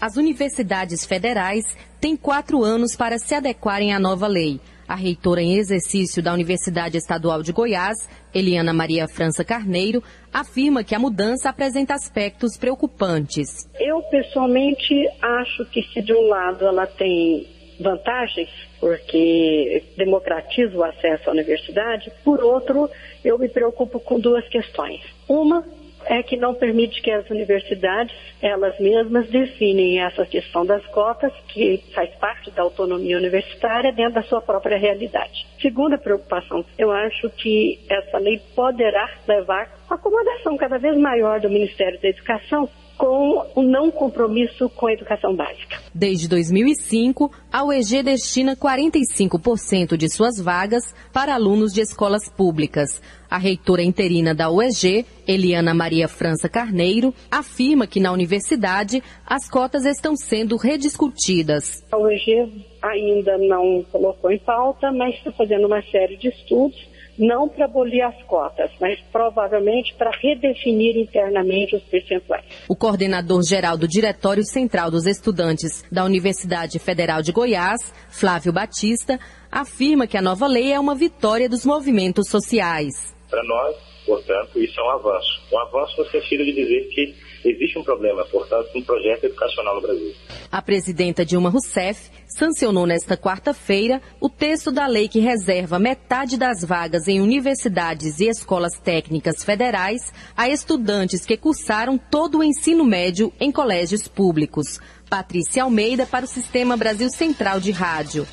As universidades federais têm 4 anos para se adequarem à nova lei. A reitora em exercício da Universidade Estadual de Goiás, Eliana Maria França Carneiro, afirma que a mudança apresenta aspectos preocupantes. Eu, pessoalmente, acho que se de um lado ela tem vantagens, porque democratiza o acesso à universidade, por outro, eu me preocupo com 2 questões. Uma é que não permite que as universidades, elas mesmas, definem essa questão das cotas, que faz parte da autonomia universitária, dentro da sua própria realidade. Segunda preocupação, eu acho que essa lei poderá levar a acomodação cada vez maior do Ministério da Educação com o não compromisso com a educação básica. Desde 2005, a UEG destina 45% de suas vagas para alunos de escolas públicas. A reitora interina da UEG, Eliana Maria França Carneiro, afirma que na universidade as cotas estão sendo rediscutidas. A UEG ainda não colocou em pauta, mas está fazendo uma série de estudos, não para abolir as cotas, mas provavelmente para redefinir internamente os percentuais. O coordenador-geral do Diretório Central dos Estudantes da Universidade Federal de Goiás, Flávio Batista, afirma que a nova lei é uma vitória dos movimentos sociais. Para nós, portanto, isso é um avanço. Um avanço no sentido de dizer que existe um problema, portanto, um projeto educacional no Brasil. A presidenta Dilma Rousseff sancionou nesta quarta-feira o texto da lei que reserva metade das vagas em universidades e escolas técnicas federais a estudantes que cursaram todo o ensino médio em colégios públicos. Patrícia Almeida para o Sistema Brasil Central de Rádio.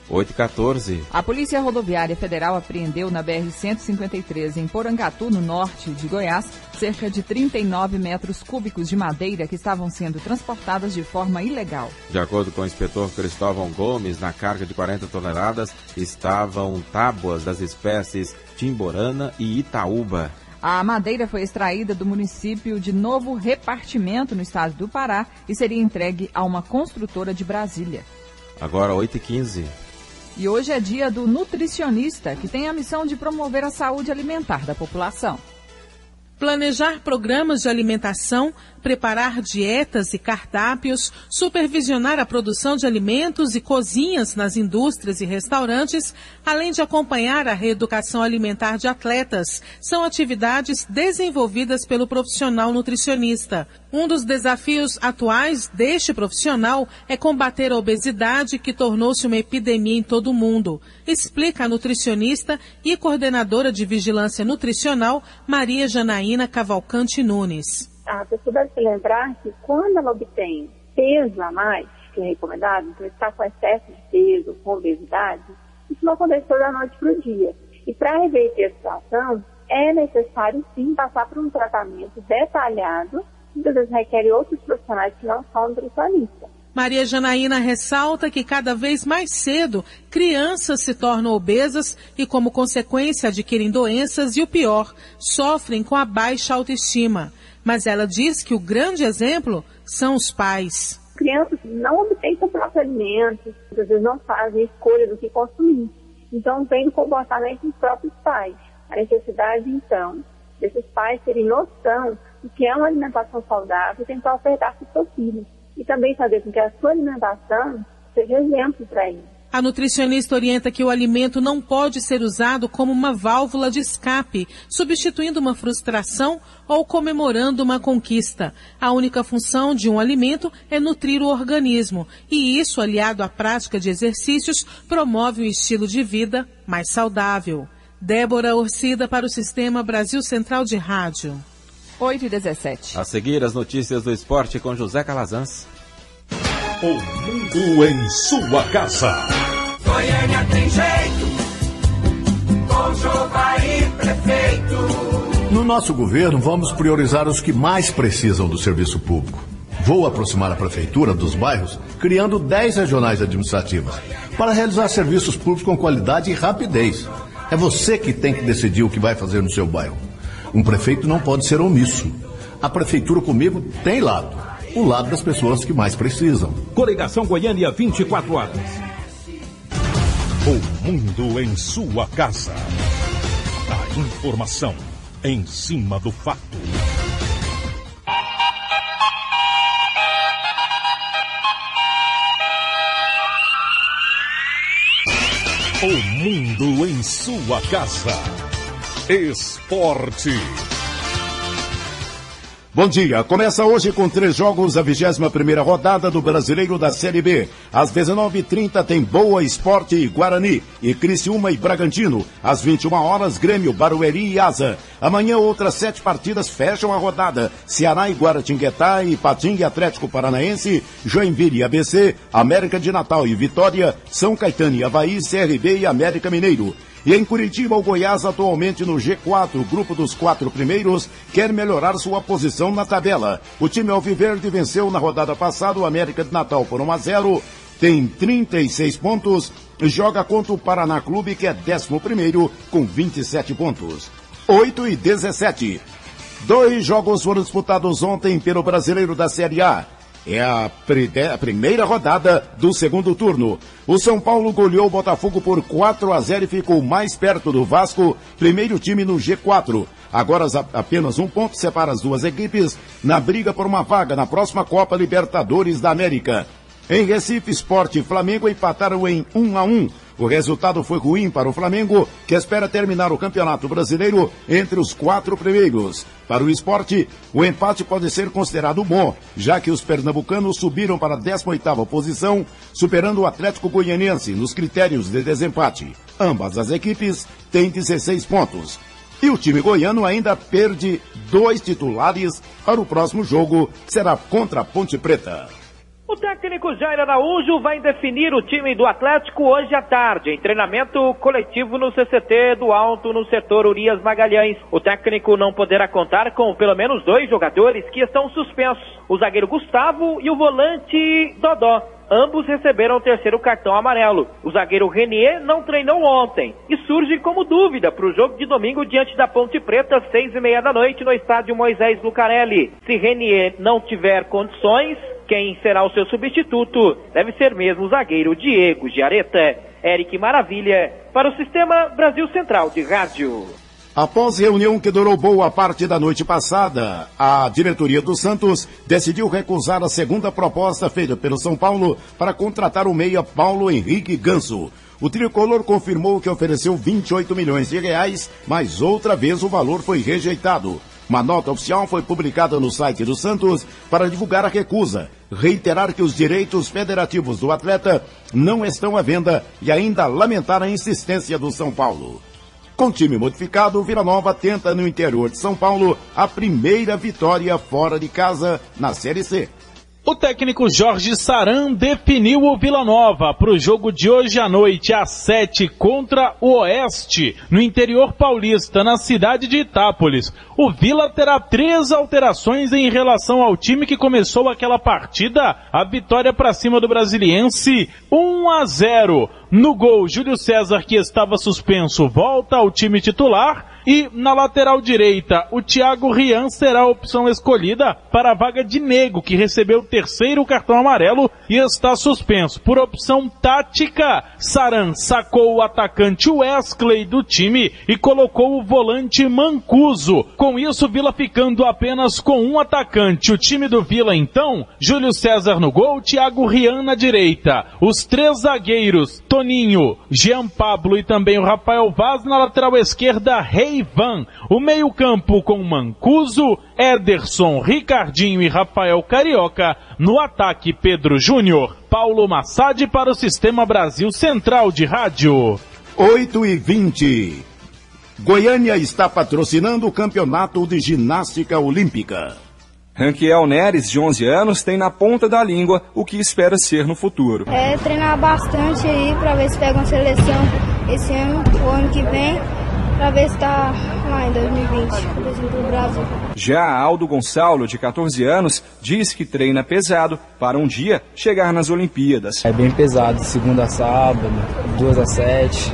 8h14. A Polícia Rodoviária Federal apreendeu na BR-153, em Porangatu, no norte de Goiás, cerca de 39 metros cúbicos de madeira que estavam sendo transportadas de forma ilegal. De acordo com o inspetor Cristóvão Gomes, na carga de 40 toneladas estavam tábuas das espécies Timborana e Itaúba. A madeira foi extraída do município de Novo Repartimento, no estado do Pará, e seria entregue a uma construtora de Brasília. Agora 8h15. E hoje é dia do nutricionista, que tem a missão de promover a saúde alimentar da população. Planejar programas de alimentação, preparar dietas e cardápios, supervisionar a produção de alimentos e cozinhas nas indústrias e restaurantes, além de acompanhar a reeducação alimentar de atletas, são atividades desenvolvidas pelo profissional nutricionista. Um dos desafios atuais deste profissional é combater a obesidade, que tornou-se uma epidemia em todo o mundo, explica a nutricionista e coordenadora de vigilância nutricional Maria Janaína Cavalcante Nunes. A pessoa deve se lembrar que quando ela obtém peso a mais, que é recomendado, então está com excesso de peso, com obesidade, isso não acontece da noite para o dia. E para reverter a situação, é necessário sim passar por um tratamento detalhado, muitas vezes requer outros profissionais que não são nutricionistas. Maria Janaína ressalta que cada vez mais cedo crianças se tornam obesas e, como consequência, adquirem doenças e, o pior, sofrem com a baixa autoestima. Mas ela diz que o grande exemplo são os pais. Crianças não obtêm seu próprio alimento, muitas vezes não fazem escolha do que consumir. Então, vem do comportamento dos próprios pais. A necessidade, então, desses pais terem noção do que é uma alimentação saudável e tentar ofertar para os seus filhos. E também fazer com que a sua alimentação seja exemplo para eles. A nutricionista orienta que o alimento não pode ser usado como uma válvula de escape, substituindo uma frustração ou comemorando uma conquista. A única função de um alimento é nutrir o organismo, e isso, aliado à prática de exercícios, promove um estilo de vida mais saudável. Débora Orcida para o Sistema Brasil Central de Rádio. 8h17. A seguir, as notícias do esporte com José Calazans. O mundo em sua casa. Goiânia tem jeito, com Jovair prefeito. No nosso governo, vamos priorizar os que mais precisam do serviço público. Vou aproximar a prefeitura dos bairros, criando 10 regionais administrativas, para realizar serviços públicos com qualidade e rapidez. É você que tem que decidir o que vai fazer no seu bairro. Um prefeito não pode ser omisso. A prefeitura comigo tem lado. O lado das pessoas que mais precisam. Coligação Goiânia 24 horas. O mundo em sua casa. A informação em cima do fato. O mundo em sua casa. Esporte. Bom dia, começa hoje com 3 jogos a 21ª rodada do Brasileiro da Série B. Às 19h30 tem Boa Esporte e Guarani, e Criciúma e Bragantino. Às 21 horas, Grêmio, Barueri e Asa. Amanhã outras 7 partidas fecham a rodada. Ceará e Guaratinguetá, Ipatinga e Atlético Paranaense, Joinville e ABC, América de Natal e Vitória, São Caetano e Avaí, CRB e América Mineiro. E em Curitiba, o Goiás, atualmente no G4, grupo dos 4 primeiros, quer melhorar sua posição na tabela. O time alviverde venceu na rodada passada o América de Natal por 1-0, tem 36 pontos, joga contra o Paraná Clube, que é 11º, com 27 pontos. 8h17. 2 jogos foram disputados ontem pelo Brasileiro da Série A. É a primeira rodada do segundo turno. O São Paulo goleou o Botafogo por 4-0 e ficou mais perto do Vasco, primeiro time no G4. Agora apenas 1 ponto separa as duas equipes na briga por uma vaga na próxima Copa Libertadores da América. Em Recife, Sport e Flamengo empataram em 1-1. O resultado foi ruim para o Flamengo, que espera terminar o Campeonato Brasileiro entre os 4 primeiros. Para o Sport, o empate pode ser considerado bom, já que os pernambucanos subiram para a 18ª posição, superando o Atlético Goianiense nos critérios de desempate. Ambas as equipes têm 16 pontos. E o time goiano ainda perde 2 titulares para o próximo jogo, que será contra a Ponte Preta. O técnico Jair Araújo vai definir o time do Atlético hoje à tarde, em treinamento coletivo no CCT do Alto, no setor Urias Magalhães. O técnico não poderá contar com pelo menos 2 jogadores que estão suspensos, o zagueiro Gustavo e o volante Dodó. Ambos receberam o 3º cartão amarelo. O zagueiro Renier não treinou ontem e surge como dúvida para o jogo de domingo diante da Ponte Preta, 6h30 da noite, no estádio Moisés Lucarelli. Se Renier não tiver condições, quem será o seu substituto deve ser mesmo o zagueiro Diego Giareta. Eric Maravilha, para o Sistema Brasil Central de Rádio. Após reunião que durou boa parte da noite passada, a diretoria do Santos decidiu recusar a segunda proposta feita pelo São Paulo para contratar o meia Paulo Henrique Ganso. O tricolor confirmou que ofereceu 28 milhões de reais, mas outra vez o valor foi rejeitado. Uma nota oficial foi publicada no site do Santos para divulgar a recusa, reiterar que os direitos federativos do atleta não estão à venda e ainda lamentar a insistência do São Paulo. Com time modificado, o Vila Nova tenta no interior de São Paulo a primeira vitória fora de casa na Série C. O técnico Jorge Saran definiu o Vila Nova para o jogo de hoje à noite, às 7, contra o Oeste, no interior paulista, na cidade de Itápolis. O Vila terá 3 alterações em relação ao time que começou aquela partida, a vitória para cima do Brasiliense, 1-0. No gol, Júlio César, que estava suspenso, volta ao time titular. E na lateral direita, o Thiago Rian será a opção escolhida para a vaga de Nego, que recebeu o 3º cartão amarelo e está suspenso. Por opção tática, Saran sacou o atacante Wesley do time e colocou o volante Mancuso. Com isso, Vila ficando apenas com um atacante. O time do Vila, então, Júlio César no gol, Thiago Rian na direita. Os 3 zagueiros, Toninho, Jean Pablo e também o Rafael Vaz na lateral esquerda, Reivan. O meio-campo com Mancuso, Ederson, Ricardinho e Rafael Carioca. No ataque, Pedro Júnior. Paulo Massad para o Sistema Brasil Central de Rádio. 8h20. Goiânia está patrocinando o Campeonato de Ginástica Olímpica. Ranquiel Neres, de 11 anos, tem na ponta da língua o que espera ser no futuro. Treinar bastante aí para ver se pega uma seleção esse ano, o ano que vem, para ver se está lá em 2020, por exemplo, no Brasil. Já Aldo Gonçalo, de 14 anos, diz que treina pesado para um dia chegar nas Olimpíadas. É bem pesado, de segunda a sábado, 2 a 7,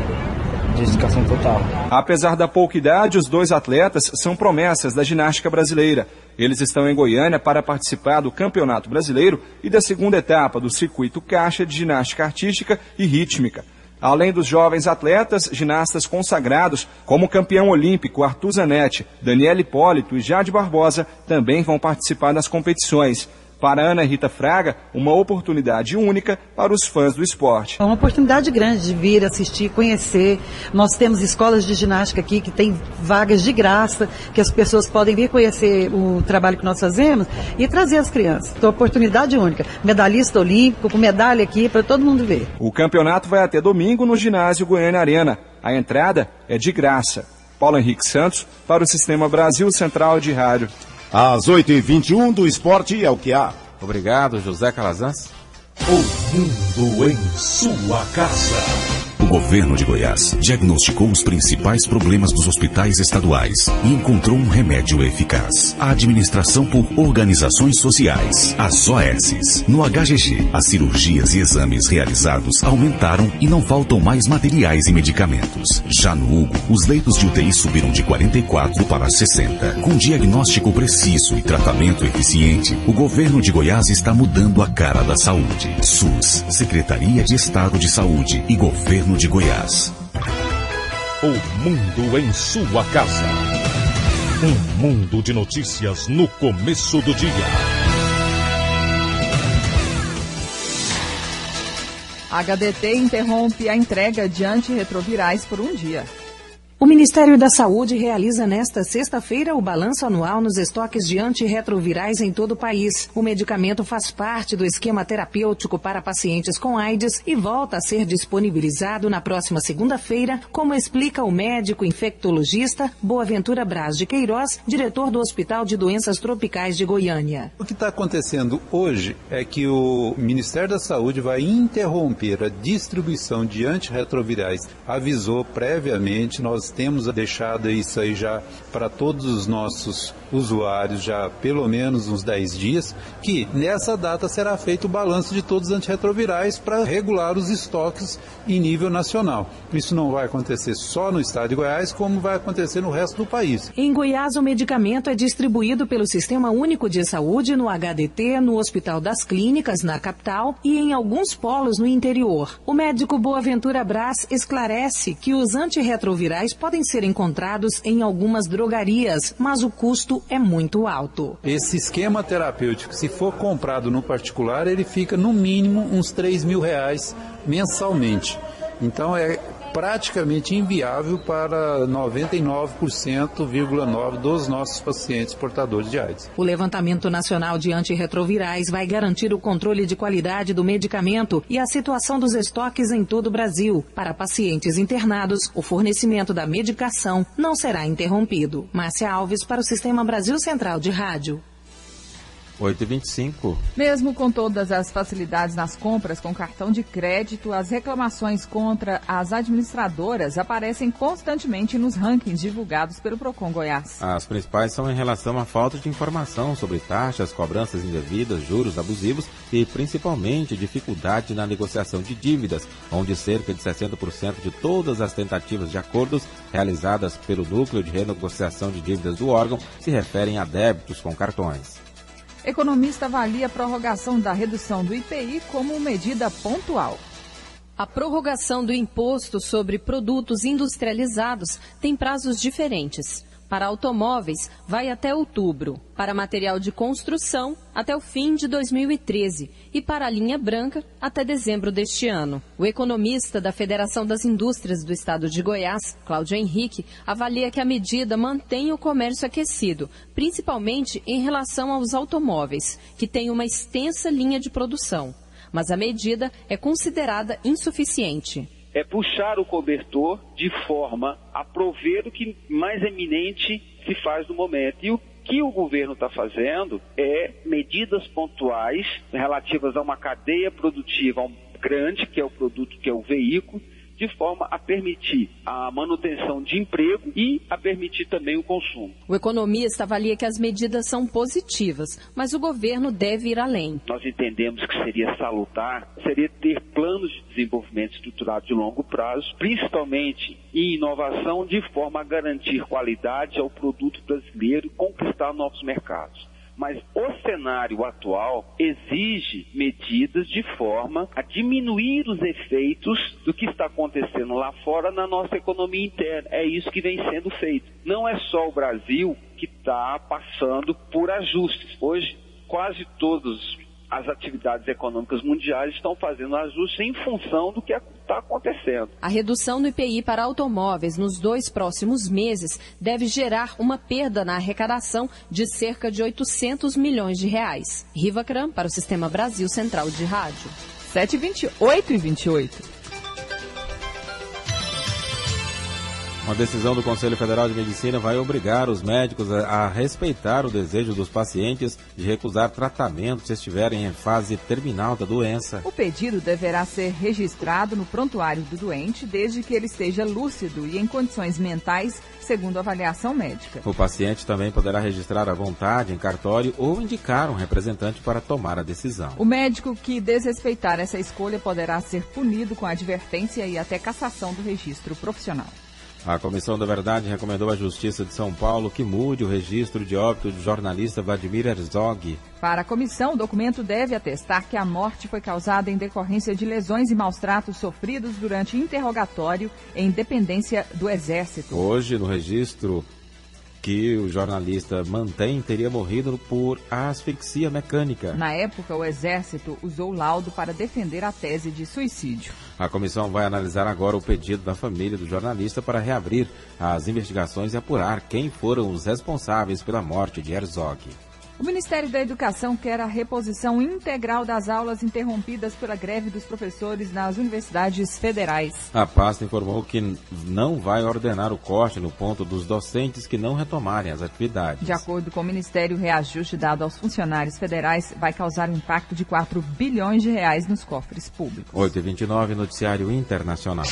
dedicação total. Apesar da pouca idade, os 2 atletas são promessas da ginástica brasileira. Eles estão em Goiânia para participar do Campeonato Brasileiro e da segunda etapa do Circuito Caixa de Ginástica Artística e Rítmica. Além dos jovens atletas, ginastas consagrados, como o campeão olímpico Arthur Zanetti, Daniel Hipólito e Jade Barbosa, também vão participar das competições. Para Ana Rita Fraga, uma oportunidade única para os fãs do esporte. É uma oportunidade grande de vir assistir, conhecer. Nós temos escolas de ginástica aqui que tem vagas de graça, que as pessoas podem vir conhecer o trabalho que nós fazemos e trazer as crianças. Então, oportunidade única. Medalhista olímpico, com medalha aqui para todo mundo ver. O campeonato vai até domingo no ginásio Goiânia Arena. A entrada é de graça. Paulo Henrique Santos para o Sistema Brasil Central de Rádio. Às 8h21 do esporte é o que há. Obrigado, José Calazans. O mundo em sua casa. O governo de Goiás diagnosticou os principais problemas dos hospitais estaduais e encontrou um remédio eficaz. A administração por organizações sociais, as OSs. No HGG, as cirurgias e exames realizados aumentaram e não faltam mais materiais e medicamentos. Já no Hugo, os leitos de UTI subiram de 44 para 60. Com diagnóstico preciso e tratamento eficiente, o governo de Goiás está mudando a cara da saúde. SUS, Secretaria de Estado de Saúde e Governo de Goiás. O mundo em sua casa. Um mundo de notícias no começo do dia. HDT interrompe a entrega de antirretrovirais por um dia. O Ministério da Saúde realiza nesta sexta-feira o balanço anual nos estoques de antirretrovirais em todo o país. O medicamento faz parte do esquema terapêutico para pacientes com AIDS e volta a ser disponibilizado na próxima segunda-feira, como explica o médico infectologista Boaventura Braz de Queiroz, diretor do Hospital de Doenças Tropicais de Goiânia. O que está acontecendo hoje é que o Ministério da Saúde vai interromper a distribuição de antirretrovirais. Avisou previamente, nós temos deixado isso aí já para todos os nossos usuários já pelo menos uns 10 dias, que nessa data será feito o balanço de todos os antirretrovirais para regular os estoques em nível nacional. Isso não vai acontecer só no estado de Goiás, como vai acontecer no resto do país. Em Goiás, o medicamento é distribuído pelo Sistema Único de Saúde, no HDT, no Hospital das Clínicas, na capital, e em alguns polos no interior. O médico Boaventura Braz esclarece que os antirretrovirais podem ser encontrados em algumas drogarias, mas o custo é muito alto. Esse esquema terapêutico, se for comprado no particular, ele fica no mínimo uns R$3.000 mensalmente. Então é praticamente inviável para 99,9% dos nossos pacientes portadores de AIDS. O Levantamento Nacional de Antirretrovirais vai garantir o controle de qualidade do medicamento e a situação dos estoques em todo o Brasil. Para pacientes internados, o fornecimento da medicação não será interrompido. Márcia Alves para o Sistema Brasil Central de Rádio. 8h25. Mesmo com todas as facilidades nas compras com cartão de crédito, as reclamações contra as administradoras aparecem constantemente nos rankings divulgados pelo Procon Goiás. As principais são em relação à falta de informação sobre taxas, cobranças indevidas, juros abusivos e, principalmente, dificuldade na negociação de dívidas, onde cerca de 60% de todas as tentativas de acordos realizadas pelo Núcleo de Renegociação de Dívidas do órgão se referem a débitos com cartões. Economista avalia a prorrogação da redução do IPI como medida pontual. A prorrogação do imposto sobre produtos industrializados tem prazos diferentes. Para automóveis, vai até outubro. Para material de construção, até o fim de 2013. E para a linha branca, até dezembro deste ano. O economista da Federação das Indústrias do Estado de Goiás, Cláudio Henrique, avalia que a medida mantém o comércio aquecido, principalmente em relação aos automóveis, que têm uma extensa linha de produção. Mas a medida é considerada insuficiente. É puxar o cobertor de forma a prover o que mais eminente se faz no momento. E o que o governo está fazendo é medidas pontuais relativas a uma cadeia produtiva grande, que é o produto, que é o veículo, de forma a permitir a manutenção de emprego e a permitir também o consumo. O economista avalia que as medidas são positivas, mas o governo deve ir além. Nós entendemos que seria salutar, seria ter planos de desenvolvimento estruturado de longo prazo, principalmente em inovação, de forma a garantir qualidade ao produto brasileiro e conquistar novos mercados. Mas o cenário atual exige medidas de forma a diminuir os efeitos do que está acontecendo lá fora na nossa economia interna. É isso que vem sendo feito. Não é só o Brasil que está passando por ajustes. Hoje, quase todas as atividades econômicas mundiais estão fazendo ajustes em função do que está acontecendo. A redução do IPI para automóveis nos 2 próximos meses deve gerar uma perda na arrecadação de cerca de 800 milhões de reais. Riva Cram para o Sistema Brasil Central de Rádio. 7h28. Uma decisão do Conselho Federal de Medicina vai obrigar os médicos a respeitar o desejo dos pacientes de recusar tratamento se estiverem em fase terminal da doença. O pedido deverá ser registrado no prontuário do doente desde que ele esteja lúcido e em condições mentais, segundo avaliação médica. O paciente também poderá registrar à vontade em cartório ou indicar um representante para tomar a decisão. O médico que desrespeitar essa escolha poderá ser punido com advertência e até cassação do registro profissional. A Comissão da Verdade recomendou à Justiça de São Paulo que mude o registro de óbito do jornalista Vladimir Herzog. Para a comissão, o documento deve atestar que a morte foi causada em decorrência de lesões e maus-tratos sofridos durante interrogatório em dependência do Exército. Hoje, no registro que o jornalista mantém, teria morrido por asfixia mecânica. Na época, o Exército usou o laudo para defender a tese de suicídio. A comissão vai analisar agora o pedido da família do jornalista para reabrir as investigações e apurar quem foram os responsáveis pela morte de Herzog. O Ministério da Educação quer a reposição integral das aulas interrompidas pela greve dos professores nas universidades federais. A pasta informou que não vai ordenar o corte no ponto dos docentes que não retomarem as atividades. De acordo com o Ministério, o reajuste dado aos funcionários federais vai causar um impacto de 4 bilhões de reais nos cofres públicos. 8h29, Noticiário Internacional.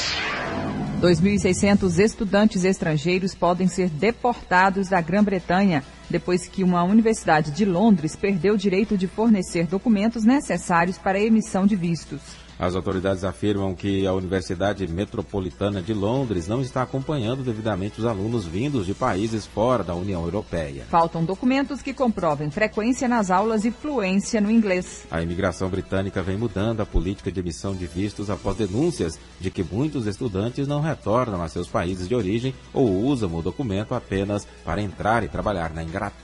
2.600 estudantes estrangeiros podem ser deportados da Grã-Bretanha depois que uma universidade de Londres perdeu o direito de fornecer documentos necessários para a emissão de vistos. As autoridades afirmam que a Universidade Metropolitana de Londres não está acompanhando devidamente os alunos vindos de países fora da União Europeia. Faltam documentos que comprovem frequência nas aulas e fluência no inglês. A imigração britânica vem mudando a política de emissão de vistos após denúncias de que muitos estudantes não retornam a seus países de origem ou usam o documento apenas para entrar e trabalhar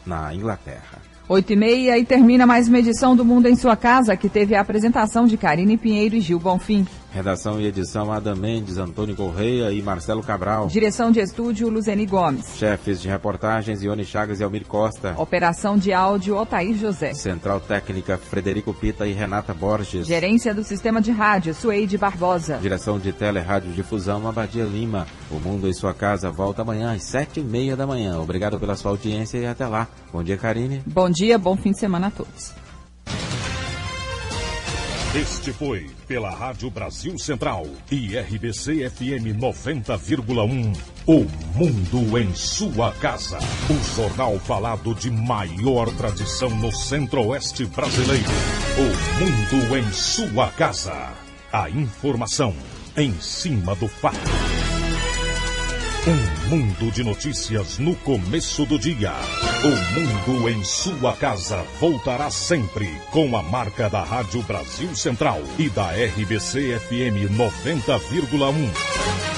na Inglaterra. 8h30 e termina mais uma edição do Mundo em Sua Casa, que teve a apresentação de Karine Pinheiro e Gil Bonfim. Redação e edição Adam Mendes, Antônio Correia e Marcelo Cabral. Direção de estúdio Luzeni Gomes. Chefes de reportagens Ione Chagas e Almir Costa. Operação de áudio Otair José. Central técnica Frederico Pita e Renata Borges. Gerência do sistema de rádio Sueide Barbosa. Direção de Tele-Rádio-Difusão Abadia Lima. O Mundo em Sua Casa volta amanhã às 7h30 da manhã. Obrigado pela sua audiência e até lá. Bom dia, Karine. Bom dia, bom fim de semana a todos. Este foi, pela Rádio Brasil Central e RBC FM 90,1, O Mundo em Sua Casa. O jornal falado de maior tradição no Centro-Oeste brasileiro. O Mundo em Sua Casa. A informação em cima do fato. Um mundo de notícias no começo do dia. O Mundo em Sua Casa voltará sempre com a marca da Rádio Brasil Central e da RBC FM 90,1.